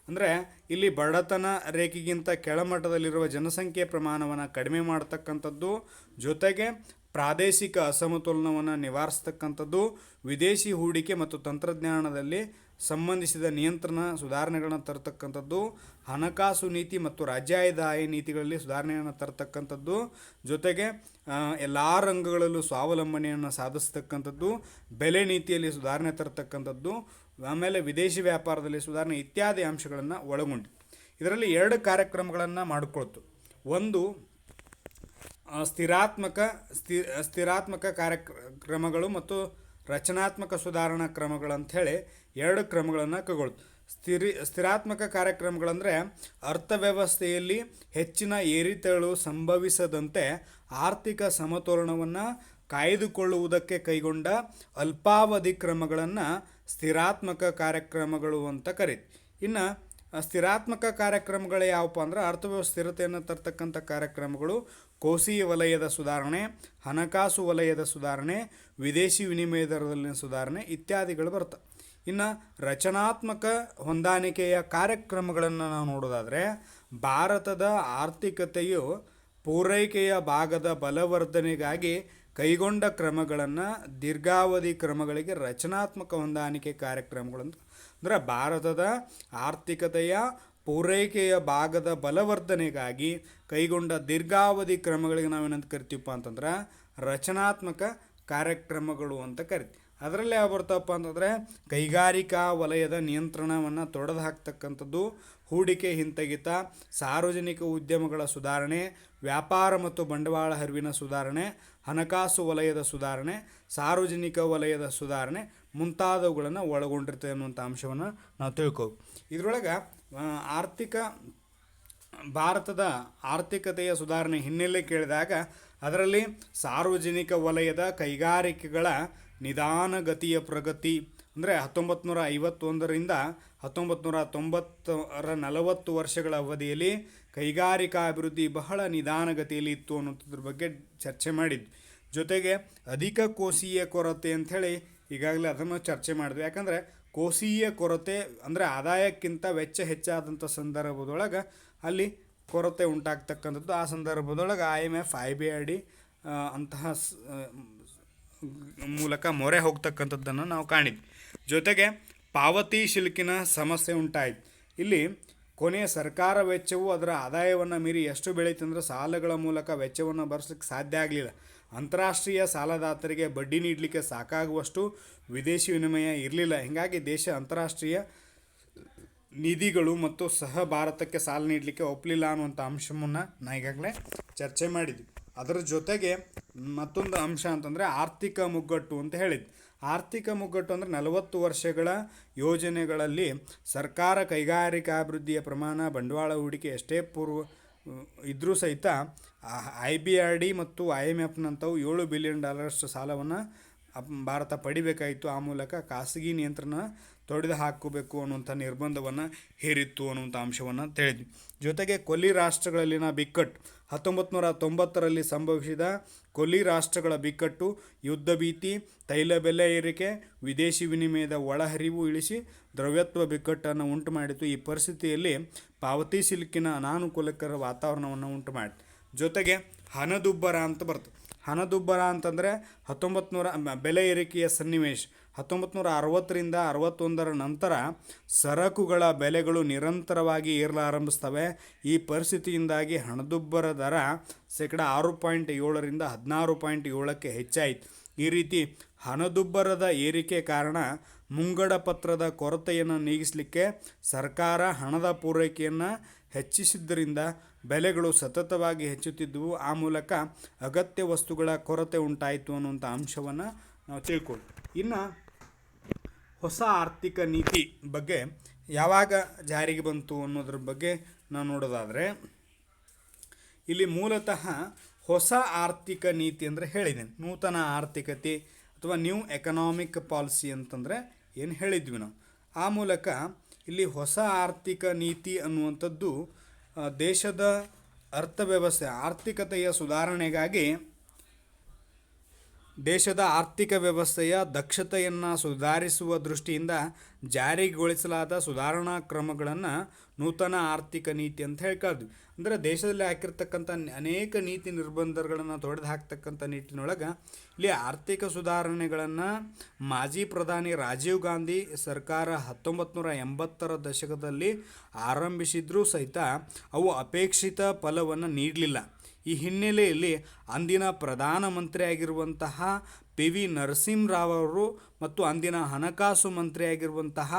ಅಂದರೆ ಇಲ್ಲಿ ಬಡತನ ರೇಖೆಗಿಂತ ಕೆಳಮಟ್ಟದಲ್ಲಿರುವ ಜನಸಂಖ್ಯೆ ಪ್ರಮಾಣವನ್ನು ಕಡಿಮೆ ಮಾಡ್ತಕ್ಕಂಥದ್ದು, ಜೊತೆಗೆ ಪ್ರಾದೇಶಿಕ ಅಸಮತೋಲನವನ್ನು ನಿವಾರಿಸ್ತಕ್ಕಂಥದ್ದು, ವಿದೇಶಿ ಹೂಡಿಕೆ ಮತ್ತು ತಂತ್ರಜ್ಞಾನದಲ್ಲಿ ಸಂಬಂಧಿಸಿದ ನಿಯಂತ್ರಣ ಸುಧಾರಣೆಗಳನ್ನು ತರತಕ್ಕಂಥದ್ದು, ಹಣಕಾಸು ನೀತಿ ಮತ್ತು ರಾಜ್ಯಾದಾಯ ನೀತಿಗಳಲ್ಲಿ ಸುಧಾರಣೆಯನ್ನು ತರತಕ್ಕಂಥದ್ದು, ಜೊತೆಗೆ ಎಲ್ಲ ರಂಗಗಳಲ್ಲೂ ಸ್ವಾವಲಂಬನೆಯನ್ನು ಸಾಧಿಸ್ತಕ್ಕಂಥದ್ದು, ಬೆಲೆ ನೀತಿಯಲ್ಲಿ ಸುಧಾರಣೆ ತರತಕ್ಕಂಥದ್ದು, ಆಮೇಲೆ ವಿದೇಶಿ ವ್ಯಾಪಾರದಲ್ಲಿ ಸುಧಾರಣೆ ಇತ್ಯಾದಿ ಅಂಶಗಳನ್ನು ಒಳಗೊಂಡಿದೆ. ಇದರಲ್ಲಿ 2 ಕಾರ್ಯಕ್ರಮಗಳನ್ನು ಮಾಡಿಕೊಳ್ತು. ಒಂದು ಸ್ಥಿರಾತ್ಮಕ ಕಾರ್ಯಕ್ರಮಗಳು ಮತ್ತು ರಚನಾತ್ಮಕ ಸುಧಾರಣಾ ಕ್ರಮಗಳು ಅಂಥೇಳಿ 2 ಕ್ರಮಗಳನ್ನು ಕೈಗೊಳ್ತು. ಸ್ಥಿರಾತ್ಮಕ ಕಾರ್ಯಕ್ರಮಗಳಂದರೆ ಅರ್ಥವ್ಯವಸ್ಥೆಯಲ್ಲಿ ಹೆಚ್ಚಿನ ಏರಿತಗಳು ಸಂಭವಿಸದಂತೆ ಆರ್ಥಿಕ ಸಮತೋಲನವನ್ನು ಕಾಯ್ದುಕೊಳ್ಳುವುದಕ್ಕೆ ಕೈಗೊಂಡ ಅಲ್ಪಾವಧಿ ಕ್ರಮಗಳನ್ನು ಸ್ಥಿರಾತ್ಮಕ ಕಾರ್ಯಕ್ರಮಗಳು ಅಂತ ಕರೀತು. ಇನ್ನು ಸ್ಥಿರಾತ್ಮಕ ಕಾರ್ಯಕ್ರಮಗಳು ಯಾವಪ್ಪ ಅಂದ್ರೆ ಅರ್ಥವ್ಯವಸ್ಥೆ ಸ್ಥಿರತೆಯನ್ನು ತರ್ತಕ್ಕಂಥ ಕಾರ್ಯಕ್ರಮಗಳು ಕೋಶೀಯ ವಲಯದ ಸುಧಾರಣೆ, ಹಣಕಾಸು ವಲಯದ ಸುಧಾರಣೆ, ವಿದೇಶಿ ವಿನಿಮಯ ದರದಲ್ಲಿನ ಸುಧಾರಣೆ ಇತ್ಯಾದಿಗಳು ಬರ್ತವೆ. ಇನ್ನು ರಚನಾತ್ಮಕ ಹೊಂದಾಣಿಕೆಯ ಕಾರ್ಯಕ್ರಮಗಳನ್ನು ನಾವು ನೋಡೋದಾದರೆ ಭಾರತದ ಆರ್ಥಿಕತೆಯು ಪೂರೈಕೆಯ ಭಾಗದ ಬಲವರ್ಧನೆಗಾಗಿ ಕೈಗೊಂಡ ಕ್ರಮಗಳನ್ನು ದೀರ್ಘಾವಧಿ ಕ್ರಮಗಳಿಗೆ ರಚನಾತ್ಮಕ ಹೊಂದಾಣಿಕೆ ಕಾರ್ಯಕ್ರಮಗಳು ಅಂದರೆ ಭಾರತದ ಆರ್ಥಿಕತೆಯ ಪೂರೈಕೆಯ ಭಾಗದ ಬಲವರ್ಧನೆಗಾಗಿ ಕೈಗೊಂಡ ದೀರ್ಘಾವಧಿ ಕ್ರಮಗಳಿಗೆ ನಾವೇನಂತ ಕರಿತೀವಪ್ಪ ಅಂತಂದ್ರೆ ರಚನಾತ್ಮಕ ಕಾರ್ಯಕ್ರಮಗಳು ಅಂತ ಕರಿತೀವಿ. ಅದರಲ್ಲಿ ಯಾವ ಬರ್ತಾವಪ್ಪ ಅಂತಂದರೆ ಕೈಗಾರಿಕಾ ವಲಯದ ನಿಯಂತ್ರಣವನ್ನು ತೊಡೆದು ಹಾಕ್ತಕ್ಕಂಥದ್ದು, ಹೂಡಿಕೆ ಹಿಂತೆಗೆತ, ಸಾರ್ವಜನಿಕ ಉದ್ಯಮಗಳ ಸುಧಾರಣೆ, ವ್ಯಾಪಾರ ಮತ್ತು ಬಂಡವಾಳ ಹರಿವಿನ ಸುಧಾರಣೆ, ಹಣಕಾಸು ವಲಯದ ಸುಧಾರಣೆ, ಸಾರ್ವಜನಿಕ ವಲಯದ ಸುಧಾರಣೆ ಮುಂತಾದವುಗಳನ್ನು ಒಳಗೊಂಡಿರ್ತದೆ ಅನ್ನುವಂಥ ಅಂಶವನ್ನು ನಾವು ತಿಳ್ಕೋಬೇಕು. ಇದರೊಳಗೆ ಭಾರತದ ಆರ್ಥಿಕತೆಯ ಸುಧಾರಣೆ ಹಿನ್ನೆಲೆ ಕೇಳಿದಾಗ ಅದರಲ್ಲಿ ಸಾರ್ವಜನಿಕ ವಲಯದ ಕೈಗಾರಿಕೆಗಳ ನಿಧಾನಗತಿಯ ಪ್ರಗತಿ ಅಂದರೆ 1951ರಿಂದ 1990ರ 40 ವರ್ಷಗಳ ಅವಧಿಯಲ್ಲಿ ಕೈಗಾರಿಕಾ ಅಭಿವೃದ್ಧಿ ಬಹಳ ನಿಧಾನಗತಿಯಲ್ಲಿ ಇತ್ತು ಅನ್ನೋದ್ರ ಬಗ್ಗೆ ಚರ್ಚೆ ಮಾಡಿದ್ವಿ. ಜೊತೆಗೆ ಅಧಿಕ ಕೋಶೀಯ ಕೊರತೆ ಅಂಥೇಳಿ ಈಗಾಗಲೇ ಅದನ್ನು ಚರ್ಚೆ ಮಾಡಿದ್ವಿ. ಯಾಕಂದರೆ ಕೋಶೀಯ ಕೊರತೆ ಅಂದರೆ ಆದಾಯಕ್ಕಿಂತ ವೆಚ್ಚ ಹೆಚ್ಚಾದಂಥ ಸಂದರ್ಭದೊಳಗೆ ಅಲ್ಲಿ ಕೊರತೆ ಉಂಟಾಗ್ತಕ್ಕಂಥದ್ದು. ಆ ಸಂದರ್ಭದೊಳಗೆ IMF IBRD ಅಂತಹ ಮೂಲಕ ಮೊರೆ ಹೋಗ್ತಕ್ಕಂಥದ್ದನ್ನು ನಾವು ಕಾಣಿದ್ವಿ. ಜೊತೆಗೆ ಪಾವತಿ ಶಿಲ್ಕಿನ ಸಮಸ್ಯೆ ಉಂಟಾಯಿತು. ಇಲ್ಲಿ ಕೊನೆಯ ಸರ್ಕಾರ ವೆಚ್ಚವು ಅದರ ಆದಾಯವನ್ನು ಮೀರಿ ಎಷ್ಟು ಬೆಳೀತಂದ್ರೆ ಸಾಲಗಳ ಮೂಲಕ ವೆಚ್ಚವನ್ನು ಭರಿಸಲಿಕ್ಕೆ ಸಾಧ್ಯ ಆಗಲಿಲ್ಲ. ಅಂತಾರಾಷ್ಟ್ರೀಯ ಸಾಲದಾತರಿಗೆ ಬಡ್ಡಿ ನೀಡಲಿಕ್ಕೆ ಸಾಕಾಗುವಷ್ಟು ವಿದೇಶಿ ವಿನಿಮಯ ಇರಲಿಲ್ಲ. ಹೀಗಾಗಿ ದೇಶ ಅಂತಾರಾಷ್ಟ್ರೀಯ ನಿಧಿಗಳು ಮತ್ತು ಸಹ ಭಾರತಕ್ಕೆ ಸಾಲ ನೀಡಲಿಕ್ಕೆ ಒಪ್ಪಲಿಲ್ಲ ಅನ್ನುವಂಥ ಅಂಶವನ್ನು ನಾ ಈಗಾಗಲೇ ಚರ್ಚೆ ಮಾಡಿದ್ವಿ. ಅದರ ಜೊತೆಗೆ ಮತ್ತೊಂದು ಅಂಶ ಅಂತಂದರೆ ಆರ್ಥಿಕ ಮುಗ್ಗಟ್ಟು ಅಂತ ಹೇಳಿದ್ವಿ. ಆರ್ಥಿಕ ಮುಗ್ಗಟ್ಟು ಅಂದರೆ 40 ವರ್ಷಗಳ ಯೋಜನೆಗಳಲ್ಲಿ ಸರ್ಕಾರ ಕೈಗಾರಿಕಾಭಿವೃದ್ಧಿಯ ಪ್ರಮಾಣ, ಬಂಡವಾಳ ಹೂಡಿಕೆ ಎಷ್ಟೇ ಇದ್ದರೂ ಸಹಿತ IBRD ಮತ್ತು IMFನಂಥವು $7 ಬಿಲಿಯನ್ ಸಾಲವನ್ನು ಭಾರತ ಪಡಿಬೇಕಾಯಿತು. ಆ ಮೂಲಕ ಖಾಸಗಿ ನಿಯಂತ್ರಣ ತೊಡೆದು ಹಾಕಬೇಕು ಅನ್ನುವಂಥ ನಿರ್ಬಂಧವನ್ನು ಹೇರಿತ್ತು ಅನ್ನುವಂಥ ಅಂಶವನ್ನು ತಿಳಿದ್ವಿ. ಜೊತೆಗೆ ಕೊಲ್ಲಿ ರಾಷ್ಟ್ರಗಳಲ್ಲಿನ ಬಿಕ್ಕಟ್ಟು 1990ರಲ್ಲಿ ಸಂಭವಿಸಿದ ಕೊಲ್ಲಿ ರಾಷ್ಟ್ರಗಳ ಬಿಕ್ಕಟ್ಟು, ಯುದ್ಧ ಭೀತಿ, ತೈಲ ಬೆಲೆ ಏರಿಕೆ, ವಿದೇಶಿ ವಿನಿಮಯದ ಒಳಹರಿವು ಇಳಿಸಿ ದ್ರವ್ಯತ್ವ ಬಿಕ್ಕಟ್ಟನ್ನು ಉಂಟು ಮಾಡಿತು. ಈ ಪರಿಸ್ಥಿತಿಯಲ್ಲಿ ಪಾವತಿ ಸಿಲ್ಕಿನ ಅನಾನುಕೂಲಕರ ವಾತಾವರಣವನ್ನು ಉಂಟು ಮಾಡಿತು. ಜೊತೆಗೆ ಹಣದುಬ್ಬರ ಅಂತ ಬರ್ತದೆ. ಹಣದುಬ್ಬರ ಅಂತಂದರೆ 1900 ಬೆಲೆ ಏರಿಕೆಯ ಸನ್ನಿವೇಶ. 1960ರಿಂದ 61ರ ನಂತರ ಸರಕುಗಳ ಬೆಲೆಗಳು ನಿರಂತರವಾಗಿ ಏರಲಾರಂಭಿಸ್ತವೆ. ಈ ಪರಿಸ್ಥಿತಿಯಿಂದಾಗಿ ಹಣದುಬ್ಬರ ದರ 6.7ರಿಂದ 16.7ಕ್ಕೆ ಹೆಚ್ಚಾಯಿತು. ಈ ರೀತಿ ಹಣದುಬ್ಬರದ ಏರಿಕೆ ಕಾರಣ ಮುಂಗಡ ಪತ್ರದ ಕೊರತೆಯನ್ನು ನೀಗಿಸಲಿಕ್ಕೆ ಸರ್ಕಾರ ಹಣದ ಪೂರೈಕೆಯನ್ನು ಹೆಚ್ಚಿಸಿದ್ದರಿಂದ ಬೆಲೆಗಳು ಸತತವಾಗಿ ಹೆಚ್ಚುತ್ತಿದ್ದವು. ಆ ಮೂಲಕ ಅಗತ್ಯ ವಸ್ತುಗಳ ಕೊರತೆ ಉಂಟಾಯಿತು ಅನ್ನುವಂಥ ಅಂಶವನ್ನು ನಾವು ತಿಳ್ಕೊಳ್ಳಿ. ಇನ್ನು ಹೊಸ ಆರ್ಥಿಕ ನೀತಿ ಬಗ್ಗೆ ಯಾವಾಗ ಜಾರಿಗೆ ಬಂತು ಅನ್ನೋದ್ರ ಬಗ್ಗೆ ನಾವು ನೋಡೋದಾದರೆ ಇಲ್ಲಿ ಮೂಲತಃ ಹೊಸ ಆರ್ಥಿಕ ನೀತಿ ಅಂದರೆ ಹೇಳಿದ್ದೇನೆ, ನೂತನ ಆರ್ಥಿಕತೆ ಅಥವಾ ನ್ಯೂ ಎಕನಾಮಿಕ್ ಪಾಲಿಸಿ ಅಂತಂದರೆ ಏನು ಹೇಳಿದ್ವಿ ನಾವು. ಆ ಮೂಲಕ ಇಲ್ಲಿ ಹೊಸ ಆರ್ಥಿಕ ನೀತಿ ಅನ್ನುವಂಥದ್ದು ದೇಶದ ಅರ್ಥವ್ಯವಸ್ಥೆ ಆರ್ಥಿಕತೆಯ ಸುಧಾರಣೆಗಾಗಿ ದೇಶದ ಆರ್ಥಿಕ ವ್ಯವಸ್ಥೆಯ ದಕ್ಷತೆಯನ್ನು ಸುಧಾರಿಸುವ ದೃಷ್ಟಿಯಿಂದ ಜಾರಿಗೊಳಿಸಲಾದ ಸುಧಾರಣಾ ಕ್ರಮಗಳನ್ನು ನೂತನ ಆರ್ಥಿಕ ನೀತಿ ಅಂತ ಹೇಳ್ಕೊಳ್ತೀವಿ. ಅಂದರೆ ದೇಶದಲ್ಲಿ ಹಾಕಿರ್ತಕ್ಕಂಥ ಅನೇಕ ನೀತಿ ನಿರ್ಬಂಧಗಳನ್ನು ತೊಡೆದು ಹಾಕ್ತಕ್ಕಂಥ ನಿಟ್ಟಿನೊಳಗೆ ಇಲ್ಲಿ ಆರ್ಥಿಕ ಸುಧಾರಣೆಗಳನ್ನು ಮಾಜಿ ಪ್ರಧಾನಿ ರಾಜೀವ್ ಗಾಂಧಿ ಸರ್ಕಾರ 1980ರ ದಶಕದಲ್ಲಿ ಆರಂಭಿಸಿದ್ರೂ ಸಹಿತ ಅವು ಅಪೇಕ್ಷಿತ ಫಲವನ್ನು ನೀಡಲಿಲ್ಲ. ಈ ಹಿನ್ನೆಲೆಯಲ್ಲಿ ಅಂದಿನ ಪ್ರಧಾನಮಂತ್ರಿಯಾಗಿರುವಂತಹ PV ನರಸಿಂಹರಾವ್ ಅವರು ಮತ್ತು ಅಂದಿನ ಹಣಕಾಸು ಮಂತ್ರಿಯಾಗಿರುವಂತಹ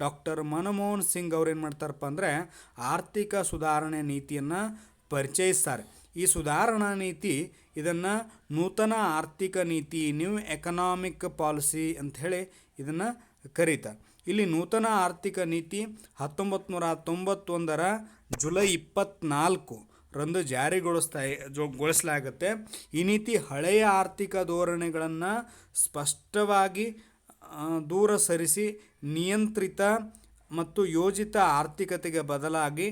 ಡಾಕ್ಟರ್ ಮನಮೋಹನ್ ಸಿಂಗ್ ಅವರು ಏನು ಮಾಡ್ತಾರಪ್ಪ ಅಂದರೆ ಆರ್ಥಿಕ ಸುಧಾರಣೆ ನೀತಿಯನ್ನು ಪರಿಚಯಿಸ್ತಾರೆ. ಈ ಸುಧಾರಣಾ ನೀತಿ ಇದನ್ನು ನೂತನ ಆರ್ಥಿಕ ನೀತಿ, ನ್ಯೂ ಎಕನಾಮಿಕ್ ಪಾಲಿಸಿ ಅಂಥೇಳಿ ಇದನ್ನು ಕರೀತಾರೆ. ಇಲ್ಲಿ ನೂತನ ಆರ್ಥಿಕ ನೀತಿ 1991ರ ಜುಲೈ 24 ರಂದು ಜಾರಿಗೊಳಿಸಲಾಗುತ್ತೆ. ಈ ನೀತಿ ಹಳೆಯ ಆರ್ಥಿಕ ಧೋರಣೆಗಳನ್ನು ಸ್ಪಷ್ಟವಾಗಿ ದೂರ ಸರಿಸಿ ನಿಯಂತ್ರಿತ ಮತ್ತು ಯೋಜಿತ ಆರ್ಥಿಕತೆಗೆ ಬದಲಾಗಿ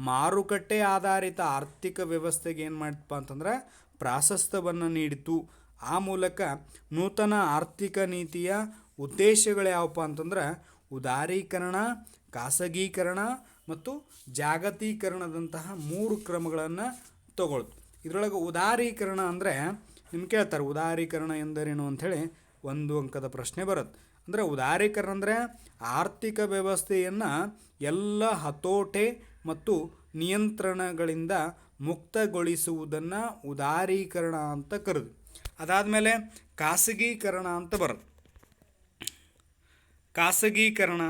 ಮಾರುಕಟ್ಟೆ ಆಧಾರಿತ ಆರ್ಥಿಕ ವ್ಯವಸ್ಥೆಗೆ ಏನು ಮಾಡಿತಪ್ಪ ಅಂತಂದ್ರೆ ಪ್ರಾಶಸ್ತ್ಯವನ್ನು ನೀಡಿತು. ಆ ಮೂಲಕ ನೂತನ ಆರ್ಥಿಕ ನೀತಿಯ ಉದ್ದೇಶಗಳು ಯಾವಪ್ಪ ಅಂತಂದ್ರೆ ಉದಾರೀಕರಣ, ಖಾಸಗೀಕರಣ ಮತ್ತು ಜಾಗತೀಕರಣದಂತಹ 3 ಕ್ರಮಗಳನ್ನು ತಗೊಳ್ತು. ಇದರೊಳಗೆ ಉದಾರೀಕರಣ ಅಂದರೆ ನಿಮ್ಗೆ ಕೇಳ್ತಾರೆ, ಉದಾರೀಕರಣ ಎಂದರೇನು ಅಂಥೇಳಿ 1 ಅಂಕದ ಪ್ರಶ್ನೆ ಬರುತ್ತೆ. ಅಂದರೆ ಉದಾರೀಕರಣ ಅಂದರೆ ಆರ್ಥಿಕ ವ್ಯವಸ್ಥೆಯನ್ನು ಎಲ್ಲ ಹತೋಟೆ ಮತ್ತು ನಿಯಂತ್ರಣಗಳಿಂದ ಮುಕ್ತಗೊಳಿಸುವುದನ್ನು ಉದಾರೀಕರಣ ಅಂತ ಕರೆದು. ಅದಾದಮೇಲೆ ಖಾಸಗೀಕರಣ ಅಂತ ಬರುತ್ತೆ. ಖಾಸಗೀಕರಣ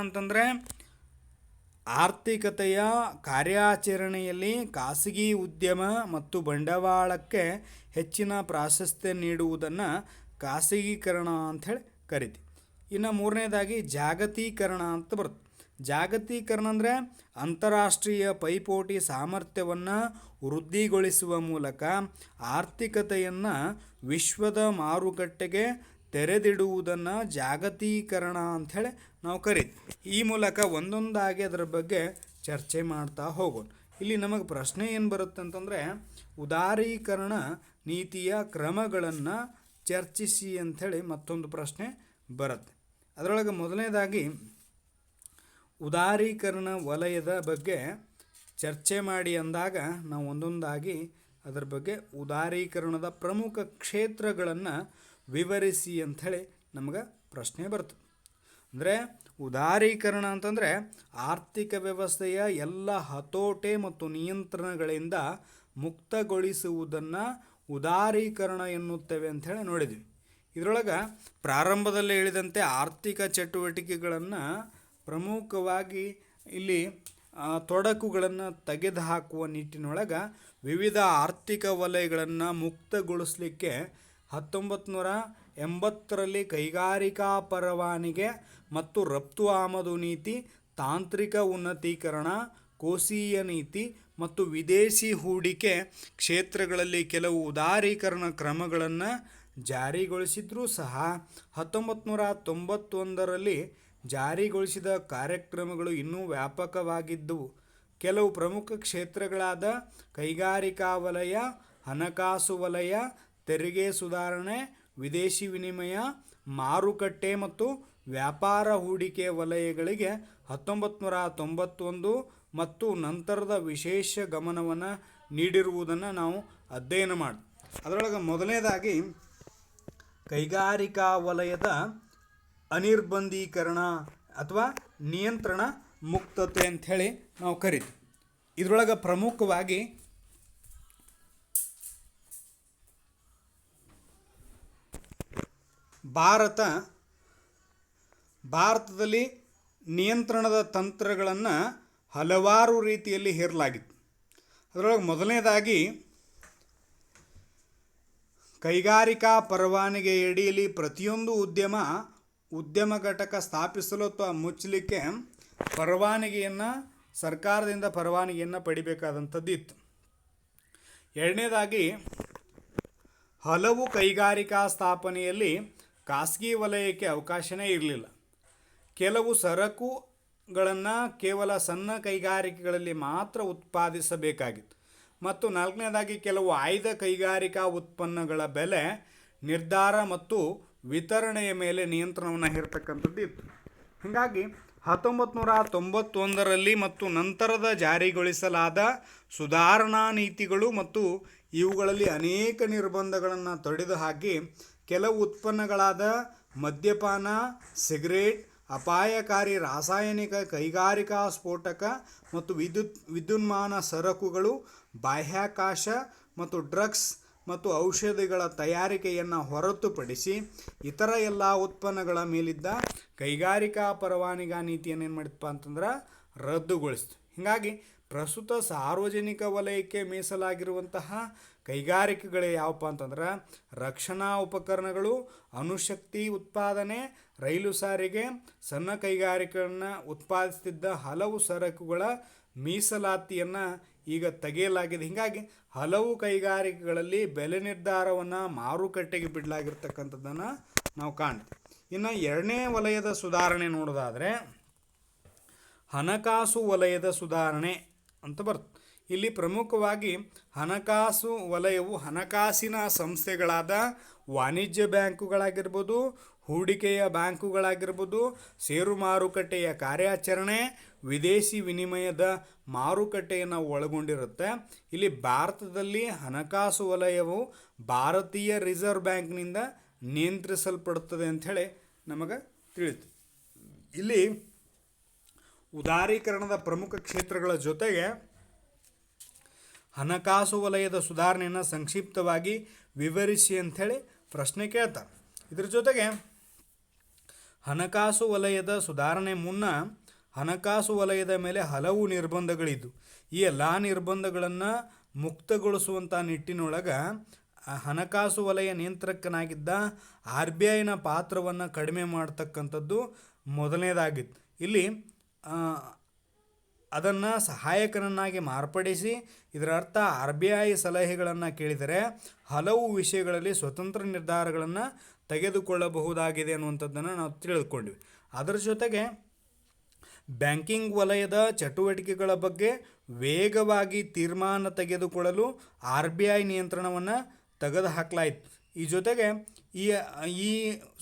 ಅಂತಂದರೆ ಆರ್ಥಿಕತೆಯ ಕಾರ್ಯಾಚರಣೆಯಲ್ಲಿ ಖಾಸಗಿ ಉದ್ಯಮ ಮತ್ತು ಬಂಡವಾಳಕ್ಕೆ ಹೆಚ್ಚಿನ ಪ್ರಾಶಸ್ತ್ಯ ನೀಡುವುದನ್ನು ಖಾಸಗೀಕರಣ ಅಂಥೇಳಿ ಕರಿತೀವಿ. ಇನ್ನು 3ನೇದಾಗಿ ಜಾಗತೀಕರಣ ಅಂತ ಬರುತ್ತೆ. ಜಾಗತೀಕರಣ ಅಂದರೆ ಅಂತಾರಾಷ್ಟ್ರೀಯ ಪೈಪೋಟಿ ಸಾಮರ್ಥ್ಯವನ್ನು ವೃದ್ಧಿಗೊಳಿಸುವ ಮೂಲಕ ಆರ್ಥಿಕತೆಯನ್ನು ವಿಶ್ವದ ಮಾರುಕಟ್ಟೆಗೆ ತೆರೆದಿಡುವುದನ್ನು ಜಾಗತೀಕರಣ ಅಂಥೇಳಿ ನಾವು ಕರಿತೀವಿ. ಈ ಮೂಲಕ ಒಂದೊಂದಾಗಿ ಅದರ ಬಗ್ಗೆ ಚರ್ಚೆ ಮಾಡ್ತಾ ಹೋಗೋಣ. ಇಲ್ಲಿ ನಮಗೆ ಪ್ರಶ್ನೆ ಏನು ಬರುತ್ತೆ ಅಂತಂದರೆ ಉದಾರೀಕರಣ ನೀತಿಯ ಕ್ರಮಗಳನ್ನು ಚರ್ಚಿಸಿ ಅಂಥೇಳಿ ಮತ್ತೊಂದು ಪ್ರಶ್ನೆ ಬರುತ್ತೆ. ಅದರೊಳಗೆ ಮೊದಲನೇದಾಗಿ ಉದಾರೀಕರಣ ವಲಯದ ಬಗ್ಗೆ ಚರ್ಚೆ ಮಾಡಿ ಅಂದಾಗ ನಾವು ಒಂದೊಂದಾಗಿ ಅದರ ಬಗ್ಗೆ ಉದಾರೀಕರಣದ ಪ್ರಮುಖ ಕ್ಷೇತ್ರಗಳನ್ನು ವಿವರಿಸಿ ಅಂಥೇಳಿ ನಮಗೆ ಪ್ರಶ್ನೆ ಬರ್ತದೆ. ಅಂದರೆ ಉದಾರೀಕರಣ ಅಂತಂದರೆ ಆರ್ಥಿಕ ವ್ಯವಸ್ಥೆಯ ಎಲ್ಲ ಹತೋಟೆ ಮತ್ತು ನಿಯಂತ್ರಣಗಳಿಂದ ಮುಕ್ತಗೊಳಿಸುವುದನ್ನು ಉದಾರೀಕರಣ ಎನ್ನುತ್ತೇವೆ ಅಂಥೇಳಿ ನೋಡಿದ್ವಿ. ಇದರೊಳಗೆ ಪ್ರಾರಂಭದಲ್ಲಿ ಹೇಳಿದಂತೆ ಆರ್ಥಿಕ ಚಟುವಟಿಕೆಗಳನ್ನು ಪ್ರಮುಖವಾಗಿ ಇಲ್ಲಿ ತೊಡಕುಗಳನ್ನು ತೆಗೆದುಹಾಕುವ ನಿಟ್ಟಿನೊಳಗೆ ವಿವಿಧ ಆರ್ಥಿಕ ವಲಯಗಳನ್ನು ಮುಕ್ತಗೊಳಿಸಲಿಕ್ಕೆ 1980ರಲ್ಲಿ ಕೈಗಾರಿಕಾ ಪರವಾನಿಗೆ ಮತ್ತು ರಫ್ತು ಆಮದು ನೀತಿ, ತಾಂತ್ರಿಕ ಉನ್ನತೀಕರಣ, ಕೋಶೀಯ ನೀತಿ ಮತ್ತು ವಿದೇಶಿ ಹೂಡಿಕೆ ಕ್ಷೇತ್ರಗಳಲ್ಲಿ ಕೆಲವು ಉದಾರೀಕರಣ ಕ್ರಮಗಳನ್ನು ಜಾರಿಗೊಳಿಸಿದ್ರೂ ಸಹ 1991ರಲ್ಲಿ ಜಾರಿಗೊಳಿಸಿದ ಕಾರ್ಯಕ್ರಮಗಳು ಇನ್ನೂ ವ್ಯಾಪಕವಾಗಿದ್ದವು. ಕೆಲವು ಪ್ರಮುಖ ಕ್ಷೇತ್ರಗಳಾದ ಕೈಗಾರಿಕಾ ವಲಯ, ಹಣಕಾಸು ವಲಯ, ತೆರಿಗೆ ಸುಧಾರಣೆ, ವಿದೇಶಿ ವಿನಿಮಯ, ಮಾರುಕಟ್ಟೆ ಮತ್ತು ವ್ಯಾಪಾರ ಹೂಡಿಕೆ ವಲಯಗಳಿಗೆ 1991 ಮತ್ತು ನಂತರದ ವಿಶೇಷ ಗಮನವನ್ನು ನೀಡಿರುವುದನ್ನು ನಾವು ಅಧ್ಯಯನ ಮಾಡಿ. ಅದರೊಳಗೆ ಮೊದಲನೇದಾಗಿ ಕೈಗಾರಿಕಾ ವಲಯದ ಅನಿರ್ಬಂಧೀಕರಣ ಅಥವಾ ನಿಯಂತ್ರಣ ಮುಕ್ತತೆ ಅಂಥೇಳಿ ನಾವು ಕರಿತೀವಿ. ಇದರೊಳಗೆ ಪ್ರಮುಖವಾಗಿ ಭಾರತದಲ್ಲಿ ನಿಯಂತ್ರಣದ ತಂತ್ರಗಳನ್ನು ಹಲವಾರು ರೀತಿಯಲ್ಲಿ ಹೇರಲಾಗಿತ್ತು. ಅದರೊಳಗೆ ಮೊದಲನೇದಾಗಿ ಕೈಗಾರಿಕಾ ಪರವಾನಗಿಯಡಿಯಲ್ಲಿ ಪ್ರತಿಯೊಂದು ಉದ್ಯಮ ಘಟಕ ಸ್ಥಾಪಿಸಲು ಅಥವಾ ಮುಚ್ಚಲಿಕ್ಕೆ ಸರ್ಕಾರದಿಂದ ಪರವಾನಗಿಯನ್ನು ಪಡಿಬೇಕಾದಂಥದ್ದು ಇತ್ತು. ಎರಡನೇದಾಗಿ ಹಲವು ಕೈಗಾರಿಕಾ ಸ್ಥಾಪನೆಯಲ್ಲಿ ಖಾಸಗಿ ವಲಯಕ್ಕೆ ಅವಕಾಶವೇ ಇರಲಿಲ್ಲ. ಕೆಲವು ಸರಕುಗಳನ್ನು ಕೇವಲ ಸಣ್ಣ ಕೈಗಾರಿಕೆಗಳಲ್ಲಿ ಮಾತ್ರ ಉತ್ಪಾದಿಸಬೇಕಾಗಿತ್ತು. ಮತ್ತು ನಾಲ್ಕನೇದಾಗಿ ಕೆಲವು ಆಯ್ದ ಕೈಗಾರಿಕಾ ಉತ್ಪನ್ನಗಳ ಬೆಲೆ ನಿರ್ಧಾರ ಮತ್ತು ವಿತರಣೆಯ ಮೇಲೆ ನಿಯಂತ್ರಣವನ್ನು ಹೇರ್ತಕ್ಕಂಥದ್ದು ಇತ್ತು. ಹೀಗಾಗಿ 1991ರಲ್ಲಿ ಮತ್ತು ನಂತರದ ಜಾರಿಗೊಳಿಸಲಾದ ಸುಧಾರಣಾ ನೀತಿಗಳು ಮತ್ತು ಇವುಗಳಲ್ಲಿ ಅನೇಕ ನಿರ್ಬಂಧಗಳನ್ನು ತೊಡೆದುಹಾಕಿ ಕೆಲವು ಉತ್ಪನ್ನಗಳಾದ ಮದ್ಯಪಾನ, ಸಿಗರೇಟ್, ಅಪಾಯಕಾರಿ ರಾಸಾಯನಿಕ, ಕೈಗಾರಿಕಾ ಸ್ಫೋಟಕ ಮತ್ತು ವಿದ್ಯುನ್ಮಾನ ಸರಕುಗಳು, ಬಾಹ್ಯಾಕಾಶ ಮತ್ತು ಡ್ರಗ್ಸ್ ಮತ್ತು ಔಷಧಿಗಳ ತಯಾರಿಕೆಯನ್ನು ಹೊರತುಪಡಿಸಿ ಇತರ ಎಲ್ಲ ಉತ್ಪನ್ನಗಳ ಮೇಲಿದ್ದ ಕೈಗಾರಿಕಾ ಪರವಾನಗಿ ನೀತಿಯನ್ನು ಏನು ಮಾಡಿತಪ್ಪ ಅಂತಂದ್ರೆ ರದ್ದುಗೊಳಿಸ್ತು. ಹೀಗಾಗಿ ಪ್ರಸ್ತುತ ಸಾರ್ವಜನಿಕ ವಲಯಕ್ಕೆ ಮೀಸಲಾಗಿರುವಂತಹ ಕೈಗಾರಿಕೆಗಳು ಯಾವಪ್ಪ ಅಂತಂದ್ರೆ ರಕ್ಷಣಾ ಉಪಕರಣಗಳು, ಅಣುಶಕ್ತಿ ಉತ್ಪಾದನೆ, ರೈಲು ಸಾರಿಗೆ, ಸಣ್ಣ ಕೈಗಾರಿಕೆಗಳನ್ನು ಉತ್ಪಾದಿಸುತ್ತಿದ್ದ ಹಲವು ಸರಕುಗಳ ಮೀಸಲಾತಿಯನ್ನು ಈಗ ತೆಗೆಯಲಾಗಿದೆ. ಹೀಗಾಗಿ ಹಲವು ಕೈಗಾರಿಕೆಗಳಲ್ಲಿ ಬೆಲೆ ನಿರ್ಧಾರವನ್ನು ಮಾರುಕಟ್ಟೆಗೆ ಬಿಡಲಾಗಿರ್ತಕ್ಕಂಥದ್ದನ್ನು ನಾವು ಕಾಣ್ತೀವಿ. ಇನ್ನು ಎರಡನೇ ವಲಯದ ಸುಧಾರಣೆ ನೋಡೋದಾದರೆ ಹಣಕಾಸು ವಲಯದ ಸುಧಾರಣೆ ಅಂತ ಬರ್ತದೆ. ಇಲ್ಲಿ ಪ್ರಮುಖವಾಗಿ ಹಣಕಾಸು ವಲಯವು ಹಣಕಾಸಿನ ಸಂಸ್ಥೆಗಳಾದ ವಾಣಿಜ್ಯ ಬ್ಯಾಂಕುಗಳಾಗಿರ್ಬೋದು, ಹೂಡಿಕೆಯ ಬ್ಯಾಂಕುಗಳಾಗಿರ್ಬೋದು, ಷೇರು ಮಾರುಕಟ್ಟೆಯ ಕಾರ್ಯಾಚರಣೆ, ವಿದೇಶಿ ವಿನಿಮಯದ ಮಾರುಕಟ್ಟೆಯನ್ನು ಒಳಗೊಂಡಿರುತ್ತೆ. ಇಲ್ಲಿ ಭಾರತದಲ್ಲಿ ಹಣಕಾಸು ವಲಯವು ಭಾರತೀಯ ರಿಸರ್ವ್ ಬ್ಯಾಂಕ್ನಿಂದ ನಿಯಂತ್ರಿಸಲ್ಪಡುತ್ತದೆ ಅಂಥೇಳಿ ನಮಗೆ ತಿಳಿತು. ಇಲ್ಲಿ ಉದಾರೀಕರಣದ ಪ್ರಮುಖ ಕ್ಷೇತ್ರಗಳ ಜೊತೆಗೆ ಹಣಕಾಸು ವಲಯದ ಸುಧಾರಣೆಯನ್ನು ಸಂಕ್ಷಿಪ್ತವಾಗಿ ವಿವರಿಸಿ ಅಂಥೇಳಿ ಪ್ರಶ್ನೆ ಕೇಳ್ತಾರೆ. ಇದ್ರ ಜೊತೆಗೆ ಹಣಕಾಸು ವಲಯದ ಸುಧಾರಣೆ ಮುನ್ನ ಹಣಕಾಸು ವಲಯದ ಮೇಲೆ ಹಲವು ನಿರ್ಬಂಧಗಳಿದ್ದು ಈ ಎಲ್ಲ ನಿರ್ಬಂಧಗಳನ್ನು ಮುಕ್ತಗೊಳಿಸುವಂಥ ನಿಟ್ಟಿನೊಳಗೆ ಹಣಕಾಸು ವಲಯ ನಿಯಂತ್ರಕನಾಗಿದ್ದ RBIನ ಪಾತ್ರವನ್ನು ಕಡಿಮೆ ಮಾಡ್ತಕ್ಕಂಥದ್ದು ಮೊದಲನೇದಾಗಿತ್ತು. ಇಲ್ಲಿ ಅದನ್ನು ಸಹಾಯಕನನ್ನಾಗಿ ಮಾರ್ಪಡಿಸಿ ಇದರ ಅರ್ಥ RBI ಸಲಹೆಗಳನ್ನು ಕೇಳಿದರೆ ಹಲವು ವಿಷಯಗಳಲ್ಲಿ ಸ್ವತಂತ್ರ ನಿರ್ಧಾರಗಳನ್ನು ತೆಗೆದುಕೊಳ್ಳಬಹುದಾಗಿದೆ ಅನ್ನುವಂಥದ್ದನ್ನು ನಾವು ತಿಳಿದುಕೊಂಡ್ವಿ. ಅದರ ಜೊತೆಗೆ ಬ್ಯಾಂಕಿಂಗ್ ವಲಯದ ಚಟುವಟಿಕೆಗಳ ಬಗ್ಗೆ ವೇಗವಾಗಿ ತೀರ್ಮಾನ ತೆಗೆದುಕೊಳ್ಳಲು RBI ನಿಯಂತ್ರಣವನ್ನು ತೆಗೆದುಹಾಕಲಾಯಿತು. ಈ ಜೊತೆಗೆ ಈ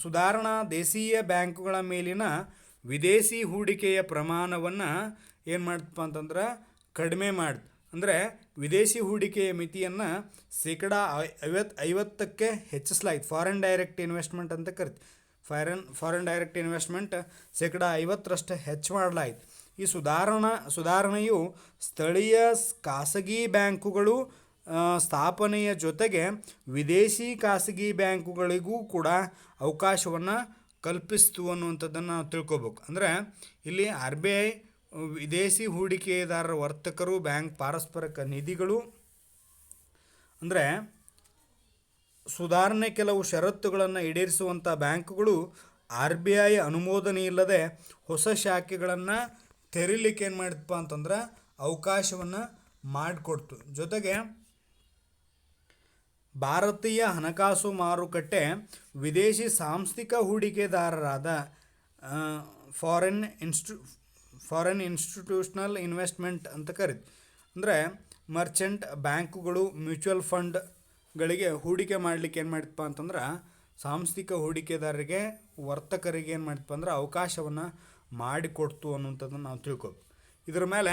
ಸುಧಾರಣಾ ದೇಶೀಯ ಬ್ಯಾಂಕುಗಳ ಮೇಲಿನ ವಿದೇಶಿ ಹೂಡಿಕೆಯ ಪ್ರಮಾಣವನ್ನು ಏನು ಮಾಡ್ತಪ್ಪ ಅಂತಂದ್ರೆ ಕಡಿಮೆ ಮಾಡಿ, ಅಂದರೆ ವಿದೇಶಿ ಹೂಡಿಕೆಯ ಮಿತಿಯನ್ನು 50% ಹೆಚ್ಚಿಸಲಾಯಿತು. ಫಾರಿನ್ ಡೈರೆಕ್ಟ್ ಇನ್ವೆಸ್ಟ್ಮೆಂಟ್ ಅಂತ ಕರಿತೀವಿ. ಫಾರಿನ್ ಡೈರೆಕ್ಟ್ ಇನ್ವೆಸ್ಟ್ಮೆಂಟ್ 50% ಹೆಚ್ಚು ಮಾಡಲಾಯಿತು. ಈ ಸುಧಾರಣೆಯು ಸ್ಥಳೀಯ ಖಾಸಗಿ ಬ್ಯಾಂಕುಗಳು ಸ್ಥಾಪನೆಯ ಜೊತೆಗೆ ವಿದೇಶಿ ಖಾಸಗಿ ಬ್ಯಾಂಕುಗಳಿಗೂ ಕೂಡ ಅವಕಾಶವನ್ನು ಕಲ್ಪಿಸ್ತು ಅನ್ನುವಂಥದ್ದನ್ನು ನಾವು ತಿಳ್ಕೊಬೇಕು. ಅಂದರೆ ಇಲ್ಲಿ RBI ವಿದೇಶಿ ಹೂಡಿಕೆದಾರರ ವರ್ತಕರು, ಬ್ಯಾಂಕ್ ಪಾರಸ್ಪರಿಕ ನಿಧಿಗಳು, ಅಂದರೆ ಸುಧಾರಣೆ ಕೆಲವು ಷರತ್ತುಗಳನ್ನು ಈಡೇರಿಸುವಂಥ ಬ್ಯಾಂಕುಗಳು RBI ಅನುಮೋದನೆ ಇಲ್ಲದೆ ಹೊಸ ಶಾಖೆಗಳನ್ನು ತೆರೀಲಿಕ್ಕೆ ಏನು ಮಾಡಿದಪ್ಪ ಅಂತಂದ್ರೆ ಅವಕಾಶವನ್ನು ಮಾಡಿಕೊಡ್ತು. ಜೊತೆಗೆ ಭಾರತೀಯ ಹಣಕಾಸು ಮಾರುಕಟ್ಟೆ ವಿದೇಶಿ ಸಾಂಸ್ಥಿಕ ಹೂಡಿಕೆದಾರರಾದ ಫಾರಿನ್ ಇನ್ಸ್ಟಿಟ್ಯೂಷನಲ್ ಇನ್ವೆಸ್ಟ್ಮೆಂಟ್ ಅಂತ ಕರಿತೀವಿ. ಅಂದರೆ ಮರ್ಚೆಂಟ್ ಬ್ಯಾಂಕುಗಳು, ಮ್ಯೂಚುವಲ್ ಫಂಡ್ಗಳಿಗೆ ಹೂಡಿಕೆ ಮಾಡಲಿಕ್ಕೆ ಏನು ಮಾಡಿದಪ್ಪ ಅಂತಂದ್ರೆ ಸಾಂಸ್ಥಿಕ ಹೂಡಿಕೆದಾರರಿಗೆ, ವರ್ತಕರಿಗೆ ಏನು ಮಾಡಿದಪ್ಪ ಅಂದ್ರೆ ಅವಕಾಶವನ್ನು ಮಾಡಿಕೊಡ್ತು ಅನ್ನುವಂಥದ್ದನ್ನು ನಾವು ತಿಳ್ಕೊಬೇಕು. ಇದರ ಮೇಲೆ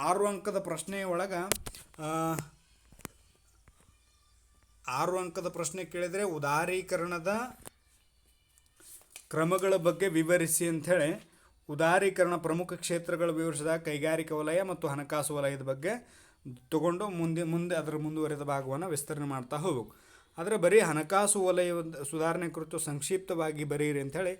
6 ಅಂಕದ ಪ್ರಶ್ನೆ ಒಳಗೆ 6 ಅಂಕದ ಪ್ರಶ್ನೆ ಕೇಳಿದರೆ ಉದಾರೀಕರಣದ ಕ್ರಮಗಳ ಬಗ್ಗೆ ವಿವರಿಸಿ ಅಂಥೇಳಿ ಉದಾರೀಕರಣ ಪ್ರಮುಖ ಕ್ಷೇತ್ರಗಳು ವಿವರಿಸಿದಾಗ ಕೈಗಾರಿಕಾ ವಲಯ ಮತ್ತು ಹಣಕಾಸು ವಲಯದ ಬಗ್ಗೆ ತಗೊಂಡು ಮುಂದೆ ಅದರ ಮುಂದುವರೆದ ಭಾಗವನ್ನು ವಿಸ್ತರಣೆ ಮಾಡ್ತಾ ಹೋಗಬೇಕು. ಆದರೆ ಬರೀ ಹಣಕಾಸು ವಲಯದ ಸುಧಾರಣೆ ಕುರಿತು ಸಂಕ್ಷಿಪ್ತವಾಗಿ ಬರೀರಿ ಅಂಥೇಳಿ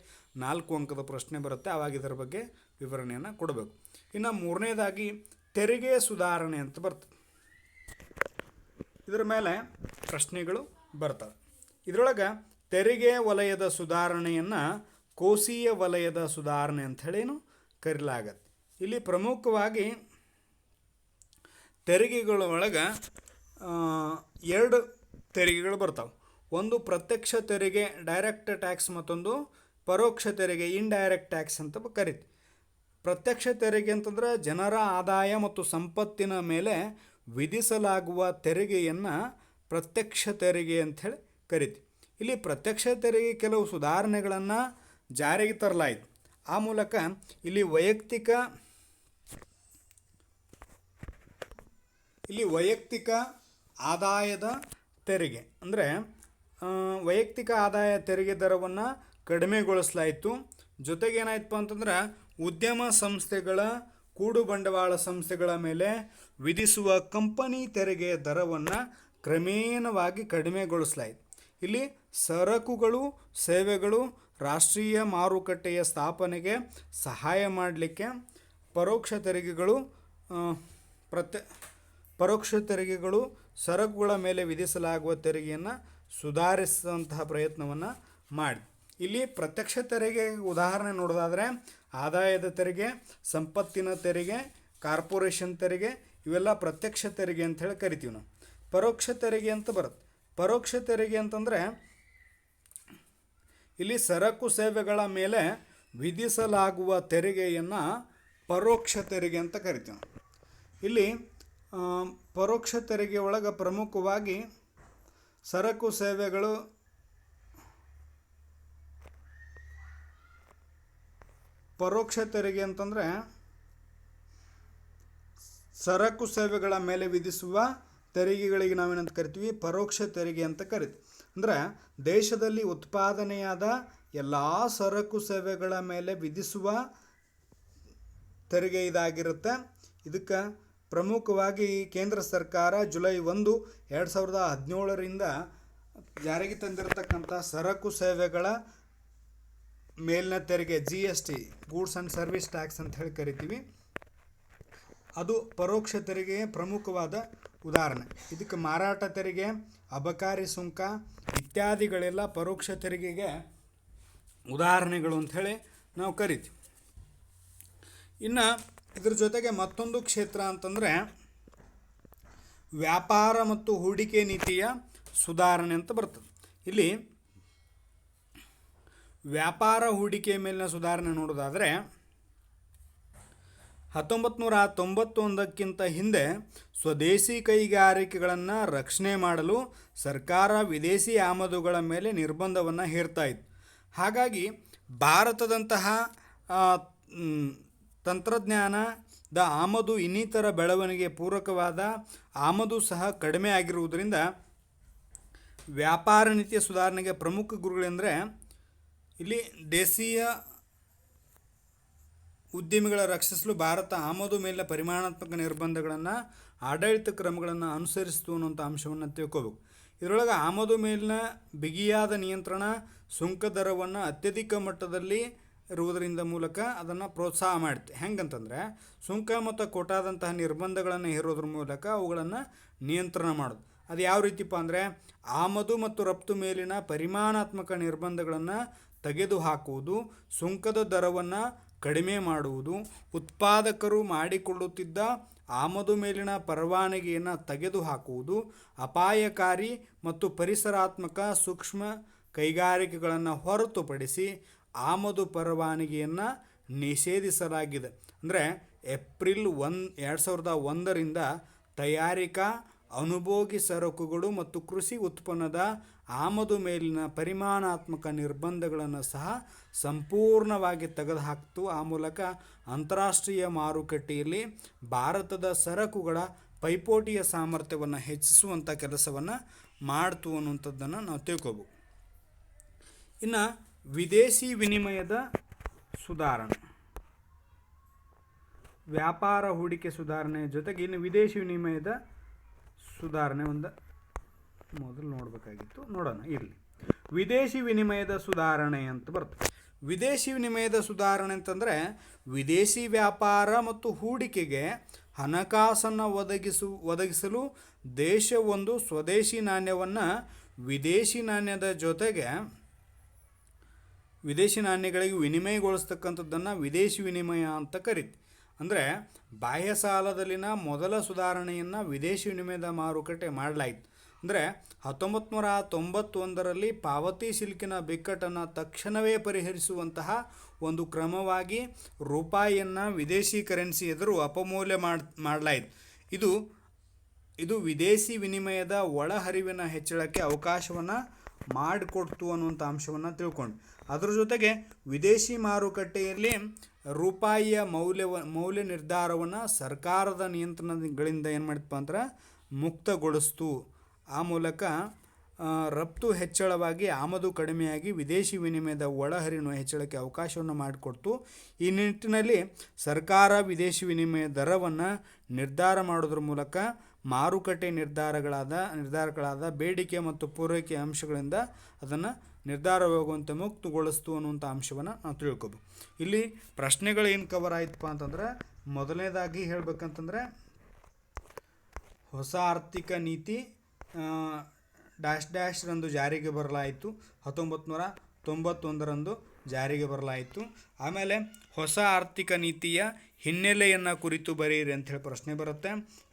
4 ಅಂಕದ ಪ್ರಶ್ನೆ ಬರುತ್ತೆ. ಆವಾಗ ಇದರ ಬಗ್ಗೆ ವಿವರಣೆಯನ್ನು ಕೊಡಬೇಕು. ಇನ್ನು ಮೂರನೇದಾಗಿ ತೆರಿಗೆ ಸುಧಾರಣೆ ಅಂತ ಬರ್ತದೆ. ಇದರ ಮೇಲೆ ಪ್ರಶ್ನೆಗಳು ಬರ್ತವೆ. ಇದರೊಳಗೆ ತೆರಿಗೆ ವಲಯದ ಸುಧಾರಣೆಯನ್ನು ಕೋಶೀಯ ವಲಯದ ಸುಧಾರಣೆ ಅಂಥೇಳೇನು ಕರೆಯಲಾಗತ್ತೆ. ಇಲ್ಲಿ ಪ್ರಮುಖವಾಗಿ ತೆರಿಗೆಗಳ ಒಳಗೆ 2 ತೆರಿಗೆಗಳು ಬರ್ತಾವೆ. ಒಂದು ಪ್ರತ್ಯಕ್ಷ ತೆರಿಗೆ ಡೈರೆಕ್ಟ್ ಟ್ಯಾಕ್ಸ್, ಮತ್ತೊಂದು ಪರೋಕ್ಷ ತೆರಿಗೆ ಇಂಡೈರೆಕ್ಟ್ ಟ್ಯಾಕ್ಸ್ ಅಂತ ಕರಿತೀವಿ. ಪ್ರತ್ಯಕ್ಷ ತೆರಿಗೆ ಅಂತಂದ್ರೆ ಜನರ ಆದಾಯ ಮತ್ತು ಸಂಪತ್ತಿನ ಮೇಲೆ ವಿಧಿಸಲಾಗುವ ತೆರಿಗೆಯನ್ನು ಪ್ರತ್ಯಕ್ಷ ತೆರಿಗೆ ಅಂಥೇಳಿ ಕರಿತೀವಿ. ಇಲ್ಲಿ ಪ್ರತ್ಯಕ್ಷ ತೆರಿಗೆ ಕೆಲವು ಸುಧಾರಣೆಗಳನ್ನು ಜಾರಿಗೆ ತರಲಾಯಿತು. ಆ ಮೂಲಕ ಇಲ್ಲಿ ವೈಯಕ್ತಿಕ ಆದಾಯದ ತೆರಿಗೆ ಅಂದರೆ ವೈಯಕ್ತಿಕ ಆದಾಯ ತೆರಿಗೆ ದರವನ್ನು ಕಡಿಮೆಗೊಳಿಸಲಾಯಿತು. ಜೊತೆಗೆ ಏನಾಯ್ತಪ್ಪ ಅಂತಂದ್ರೆ ಉದ್ಯಮ ಸಂಸ್ಥೆಗಳ ಕೂಡು ಬಂಡವಾಳ ಸಂಸ್ಥೆಗಳ ಮೇಲೆ ವಿಧಿಸುವ ಕಂಪನಿ ತೆರಿಗೆ ದರವನ್ನು ಕ್ರಮೇಣವಾಗಿ ಕಡಿಮೆಗೊಳಿಸಲಾಯಿತು. ಇಲ್ಲಿ ಸರಕುಗಳು ಸೇವೆಗಳು ರಾಷ್ಟ್ರೀಯ ಮಾರುಕಟ್ಟೆಯ ಸ್ಥಾಪನೆಗೆ ಸಹಾಯ ಮಾಡಲಿಕ್ಕೆ ಪರೋಕ್ಷ ತೆರಿಗೆಗಳು ಸರಕುಗಳ ಮೇಲೆ ವಿಧಿಸಲಾಗುವ ತೆರಿಗೆಯನ್ನು ಸುಧಾರಿಸುವಂತಹ ಪ್ರಯತ್ನವನ್ನು ಮಾಡಿ. ಇಲ್ಲಿ ಪ್ರತ್ಯಕ್ಷ ತೆರಿಗೆ ಉದಾಹರಣೆ ನೋಡೋದಾದರೆ ಆದಾಯದ ತೆರಿಗೆ, ಸಂಪತ್ತಿನ ತೆರಿಗೆ, ಕಾರ್ಪೊರೇಷನ್ ತೆರಿಗೆ ಇವೆಲ್ಲ ಪ್ರತ್ಯಕ್ಷ ತೆರಿಗೆ ಅಂತ ಹೇಳಿ ಕರಿತೀವಿ ನಾವು. ಪರೋಕ್ಷ ತೆರಿಗೆ ಅಂತ ಬರುತ್ತೆ. ಪರೋಕ್ಷ ತೆರಿಗೆ ಅಂತಂದರೆ ಇಲ್ಲಿ ಸರಕು ಸೇವೆಗಳ ಮೇಲೆ ವಿಧಿಸಲಾಗುವ ತೆರಿಗೆಯನ್ನು ಪರೋಕ್ಷ ತೆರಿಗೆ ಅಂತ ಕರಿತೀವಿ. ಇಲ್ಲಿ ಪರೋಕ್ಷ ತೆರಿಗೆ ಒಳಗೆ ಪ್ರಮುಖವಾಗಿ ಸರಕು ಸೇವೆಗಳು ಪರೋಕ್ಷ ತೆರಿಗೆ ಅಂತಂದರೆ ಸರಕು ಸೇವೆಗಳ ಮೇಲೆ ವಿಧಿಸುವ ತೆರಿಗೆಗಳಿಗೆ ನಾವೇನಂತ ಕರಿತೀವಿ, ಪರೋಕ್ಷ ತೆರಿಗೆ ಅಂತ ಕರಿತೀವಿ. ಅಂದರೆ ದೇಶದಲ್ಲಿ ಉತ್ಪಾದನೆಯಾದ ಎಲ್ಲ ಸರಕು ಸೇವೆಗಳ ಮೇಲೆ ವಿಧಿಸುವ ತೆರಿಗೆ ಇದಾಗಿರುತ್ತೆ. ಇದಕ್ಕೆ ಪ್ರಮುಖವಾಗಿ ಕೇಂದ್ರ ಸರ್ಕಾರ ಜುಲೈ 1, 2017ರಿಂದ ಜಾರಿಗೆ ತಂದಿರತಕ್ಕಂಥ ಸರಕು ಸೇವೆಗಳ ಮೇಲಿನ ತೆರಿಗೆ GST, goods and service tax ಅಂತ ಹೇಳಿ ಕರಿತೀವಿ. ಅದು ಪರೋಕ್ಷ ತೆರಿಗೆಯ ಪ್ರಮುಖವಾದ ಉದಾಹರಣೆ. ಇದಕ್ಕೆ ಮಾರಾಟ ತೆರಿಗೆ, ಅಬಕಾರಿ ಸುಂಕ ಇತ್ಯಾದಿಗಳೆಲ್ಲ ಪರೋಕ್ಷ ತೆರಿಗೆಗೆ ಉದಾಹರಣೆಗಳು ಅಂಥೇಳಿ ನಾವು ಕರಿತೀವಿ. ಇನ್ನು ಇದ್ರ ಜೊತೆಗೆ ಮತ್ತೊಂದು ಕ್ಷೇತ್ರ ಅಂತಂದರೆ ವ್ಯಾಪಾರ ಮತ್ತು ಹೂಡಿಕೆ ನೀತಿಯ ಸುಧಾರಣೆ ಅಂತ ಬರ್ತದೆ. ಇಲ್ಲಿ ವ್ಯಾಪಾರ ಹೂಡಿಕೆ ಮೇಲಿನ ಸುಧಾರಣೆ ನೋಡೋದಾದರೆ 1991ಕ್ಕಿಂತ ಹಿಂದೆ ಸ್ವದೇಶಿ ಕೈಗಾರಿಕೆಗಳನ್ನು ರಕ್ಷಣೆ ಮಾಡಲು ಸರ್ಕಾರ ವಿದೇಶಿ ಆಮದುಗಳ ಮೇಲೆ ನಿರ್ಬಂಧವನ್ನು ಹೇರ್ತಾ ಇತ್ತು. ಹಾಗಾಗಿ ಭಾರತದಂತಹ ತಂತ್ರಜ್ಞಾನದ ಆಮದು ಇನ್ನಿತರ ಬೆಳವಣಿಗೆ ಪೂರಕವಾದ ಆಮದು ಸಹ ಕಡಿಮೆ ಆಗಿರುವುದರಿಂದ ವ್ಯಾಪಾರ ನೀತಿಯ ಸುಧಾರಣೆಗೆ ಪ್ರಮುಖ ಗುರಿಗಳೆಂದರೆ ಇಲ್ಲಿ ದೇಶೀಯ ಉದ್ಯಮಿಗಳ ರಕ್ಷಿಸಲು ಭಾರತ ಆಮದು ಮೇಲಿನ ಪರಿಮಾಣಾತ್ಮಕ ನಿರ್ಬಂಧಗಳನ್ನು ಆಡಳಿತ ಕ್ರಮಗಳನ್ನು ಅನುಸರಿಸಿತು ಅನ್ನುವಂಥ ಅಂಶವನ್ನು ತಿಳ್ಕೋಬೇಕು. ಇದರೊಳಗೆ ಆಮದು ಮೇಲಿನ ಬಿಗಿಯಾದ ನಿಯಂತ್ರಣ, ಸುಂಕ ದರವನ್ನು ಅತ್ಯಧಿಕ ಮಟ್ಟದಲ್ಲಿ ಇರುವುದರಿಂದ ಮೂಲಕ ಅದನ್ನು ಪ್ರೋತ್ಸಾಹ ಮಾಡುತ್ತೆ. ಹೆಂಗಂತಂದರೆ ಸುಂಕ ಮತ್ತು ಕೋಟಾದಂತಹ ನಿರ್ಬಂಧಗಳನ್ನು ಹೇರೋದ್ರ ಮೂಲಕ ಅವುಗಳನ್ನು ನಿಯಂತ್ರಣ ಮಾಡೋದು. ಅದು ಯಾವ ರೀತಿಪ್ಪ ಅಂದರೆ ಆಮದು ಮತ್ತು ರಫ್ತು ಮೇಲಿನ ಪರಿಮಾಣಾತ್ಮಕ ನಿರ್ಬಂಧಗಳನ್ನು ತೆಗೆದುಹಾಕುವುದು, ಸುಂಕದ ದರವನ್ನು ಕಡಿಮೆ ಮಾಡುವುದು, ಉತ್ಪಾದಕರು ಮಾಡಿಕೊಳ್ಳುತ್ತಿದ್ದ ಆಮದು ಮೇಲಿನ ಪರವಾನಗಿಯನ್ನು ತೆಗೆದುಹಾಕುವುದು, ಅಪಾಯಕಾರಿ ಮತ್ತು ಪರಿಸರಾತ್ಮಕ ಸೂಕ್ಷ್ಮ ಕೈಗಾರಿಕೆಗಳನ್ನು ಹೊರತುಪಡಿಸಿ ಆಮದು ಪರವಾನಗಿಯನ್ನು ನಿಷೇಧಿಸಲಾಗಿದೆ. ಅಂದರೆ ಏಪ್ರಿಲ್ 2001ರಿಂದ ತಯಾರಿಕಾ ಅನುಭೋಗಿ ಸರಕುಗಳು ಮತ್ತು ಕೃಷಿ ಉತ್ಪನ್ನದ ಆಮದು ಮೇಲಿನ ಪರಿಮಾಣಾತ್ಮಕ ನಿರ್ಬಂಧಗಳನ್ನು ಸಹ ಸಂಪೂರ್ಣವಾಗಿ ತೆಗೆದುಹಾಕಿತು. ಆ ಮೂಲಕ ಅಂತಾರಾಷ್ಟ್ರೀಯ ಮಾರುಕಟ್ಟೆಯಲ್ಲಿ ಭಾರತದ ಸರಕುಗಳ ಪೈಪೋಟಿಯ ಸಾಮರ್ಥ್ಯವನ್ನು ಹೆಚ್ಚಿಸುವಂಥ ಕೆಲಸವನ್ನು ಮಾಡ್ತು ಅನ್ನುವಂಥದ್ದನ್ನು ನಾವು ತಿಳ್ಕೊಬೇಕು. ಇನ್ನು ವಿದೇಶಿ ವಿನಿಮಯದ ಸುಧಾರಣೆ, ವ್ಯಾಪಾರ ಹೂಡಿಕೆ ಸುಧಾರಣೆ ಜೊತೆಗೆ ಇನ್ನು ವಿದೇಶಿ ವಿನಿಮಯದ ಸುಧಾರಣೆ ಒಂದು ಮೊದಲು ನೋಡಬೇಕಾಗಿತ್ತು, ನೋಡೋಣ ಇರಲಿ. ವಿದೇಶಿ ವಿನಿಮಯದ ಸುಧಾರಣೆ ಅಂತ ಬರ್ತದೆ. ವಿದೇಶಿ ವಿನಿಮಯದ ಸುಧಾರಣೆ ಅಂತಂದರೆ ವಿದೇಶಿ ವ್ಯಾಪಾರ ಮತ್ತು ಹೂಡಿಕೆಗೆ ಹಣಕಾಸನ್ನು ಒದಗಿಸಲು ದೇಶವೊಂದು ಸ್ವದೇಶಿ ನಾಣ್ಯವನ್ನು ವಿದೇಶಿ ನಾಣ್ಯದ ಜೊತೆಗೆ ವಿದೇಶಿ ನಾಣ್ಯಗಳಿಗೆ ವಿನಿಮಯಗೊಳಿಸ್ತಕ್ಕಂಥದ್ದನ್ನು ವಿದೇಶಿ ವಿನಿಮಯ ಅಂತ ಕರಿತೀವಿ. ಅಂದರೆ ಬಾಹ್ಯ ಸಾಲದಲ್ಲಿನ ಮೊದಲ ಸುಧಾರಣೆಯನ್ನು ವಿದೇಶಿ ವಿನಿಮಯದ ಮಾರುಕಟ್ಟೆ ಮಾಡಲಾಯಿತು. ಅಂದರೆ 1991ರಲ್ಲಿ ಪಾವತಿ ಶಿಲ್ಕಿನ ಬಿಕ್ಕಟ್ಟನ್ನು ತಕ್ಷಣವೇ ಪರಿಹರಿಸುವಂತಹ ಒಂದು ಕ್ರಮವಾಗಿ ರೂಪಾಯಿಯನ್ನು ವಿದೇಶಿ ಕರೆನ್ಸಿ ಎದುರು ಅಪಮೌಲ್ಯ ಮಾಡಲಾಯಿತು. ಇದು ಇದು ವಿದೇಶಿ ವಿನಿಮಯದ ಒಳಹರಿವಿನ ಹೆಚ್ಚಳಕ್ಕೆ ಅವಕಾಶವನ್ನು ಮಾಡಿಕೊಡ್ತು ಅನ್ನುವಂಥ ಅಂಶವನ್ನು ತಿಳ್ಕೊಂಡು, ಅದರ ಜೊತೆಗೆ ವಿದೇಶಿ ಮಾರುಕಟ್ಟೆಯಲ್ಲಿ ರೂಪಾಯಿಯ ಮೌಲ್ಯ ನಿರ್ಧಾರವನ್ನು ಸರ್ಕಾರದ ನಿಯಂತ್ರಣಗಳಿಂದ ಏನು ಮಾಡಿತಪ್ಪ ಅಂದ್ರೆ ಮುಕ್ತಗೊಳಿಸ್ತು. ಆ ಮೂಲಕ ರಫ್ತು ಹೆಚ್ಚಳವಾಗಿ ಆಮದು ಕಡಿಮೆಯಾಗಿ ವಿದೇಶಿ ವಿನಿಮಯದ ಒಳಹರಿವಿನ ಹೆಚ್ಚಳಕ್ಕೆ ಅವಕಾಶವನ್ನು ಮಾಡಿಕೊಡ್ತು. ಈ ನಿಟ್ಟಿನಲ್ಲಿ ಸರ್ಕಾರ ವಿದೇಶಿ ವಿನಿಮಯ ದರವನ್ನು ನಿರ್ಧಾರ ಮಾಡೋದ್ರ ಮೂಲಕ ಮಾರುಕಟ್ಟೆ ನಿರ್ಧಾರಗಳಾದ ಬೇಡಿಕೆ ಮತ್ತು ಪೂರೈಕೆ ಅಂಶಗಳಿಂದ ಅದನ್ನು ನಿರ್ಧಾರವಾಗುವಂತೆ ಮುಕ್ತಗೊಳಿಸ್ತು ಅನ್ನುವಂಥ ಅಂಶವನ್ನು ನಾವು ತಿಳ್ಕೊಬೋದು. ಇಲ್ಲಿ ಪ್ರಶ್ನೆಗಳು ಏನು ಕವರ್ ಆಯ್ತಪ್ಪ ಅಂತಂದ್ರೆ, ಮೊದಲನೇದಾಗಿ ಹೇಳ್ಬೇಕಂತಂದರೆ ಹೊಸ ಆರ್ಥಿಕ ನೀತಿ ರಂದು ಜಾರಿಗೆ ಬರಲಾಯಿತು. 1991ರಂದು ಜಾರಿಗೆ ಬರಲಾಯಿತು. ಆಮೇಲೆ ಹೊಸ ಆರ್ಥಿಕ ನೀತಿಯ ಹಿನ್ನೆಲೆಯನ್ನು ಕುರಿತು ಬರೆಯಿರಿ ಅಂಥೇಳಿ ಪ್ರಶ್ನೆ ಬರುತ್ತೆ.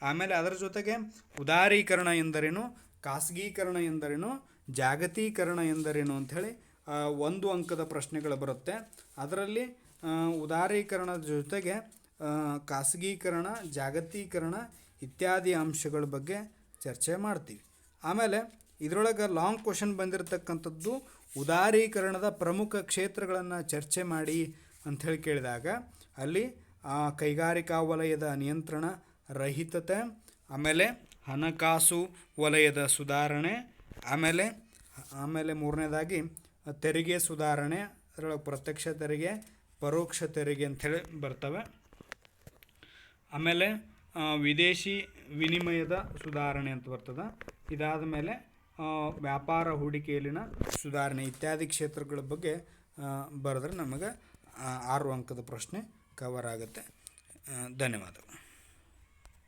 ಆಮೇಲೆ ಅದರ ಜೊತೆಗೆ ಉದಾರೀಕರಣ ಎಂದರೇನು, ಖಾಸಗೀಕರಣ ಎಂದರೇನು, ಜಾಗತೀಕರಣ ಎಂದರೇನು ಅಂಥೇಳಿ 1 ಅಂಕದ ಪ್ರಶ್ನೆಗಳು ಬರುತ್ತೆ. ಅದರಲ್ಲಿ ಉದಾರೀಕರಣದ ಜೊತೆಗೆ ಖಾಸಗೀಕರಣ, ಜಾಗತೀಕರಣ ಇತ್ಯಾದಿ ಅಂಶಗಳ ಬಗ್ಗೆ ಚರ್ಚೆ ಮಾಡ್ತೀವಿ. ಆಮೇಲೆ ಇದರೊಳಗೆ ಲಾಂಗ್ ಕ್ವಶನ್ ಬಂದಿರತಕ್ಕಂಥದ್ದು ಉದಾರೀಕರಣದ ಪ್ರಮುಖ ಕ್ಷೇತ್ರಗಳನ್ನು ಚರ್ಚೆ ಮಾಡಿ ಅಂಥೇಳಿ ಕೇಳಿದಾಗ ಅಲ್ಲಿ ಕೈಗಾರಿಕಾ ವಲಯದ ನಿಯಂತ್ರಣ ರಹಿತತೆ, ಆಮೇಲೆ ಹಣಕಾಸು ವಲಯದ ಸುಧಾರಣೆ, ಆಮೇಲೆ ಮೂರನೇದಾಗಿ ತೆರಿಗೆ ಸುಧಾರಣೆ, ಅದರೊಳಗೆ ಪ್ರತ್ಯಕ್ಷ ತೆರಿಗೆ, ಪರೋಕ್ಷ ತೆರಿಗೆ ಅಂಥೇಳಿ ಬರ್ತವೆ. ಆಮೇಲೆ ವಿದೇಶಿ ವಿನಿಮಯದ ಸುಧಾರಣೆ ಅಂತ ಬರ್ತದೆ. ಇದಾದ ಮೇಲೆ ವ್ಯಾಪಾರ ಹೂಡಿಕೆಯಲ್ಲಿನ ಸುಧಾರಣೆ ಇತ್ಯಾದಿ ಕ್ಷೇತ್ರಗಳ ಬಗ್ಗೆ ಬರೆದ್ರೆ ನಮಗೆ 6 ಅಂಕದ ಪ್ರಶ್ನೆ ಕವರ್ ಆಗುತ್ತೆ. ಧನ್ಯವಾದಗಳು.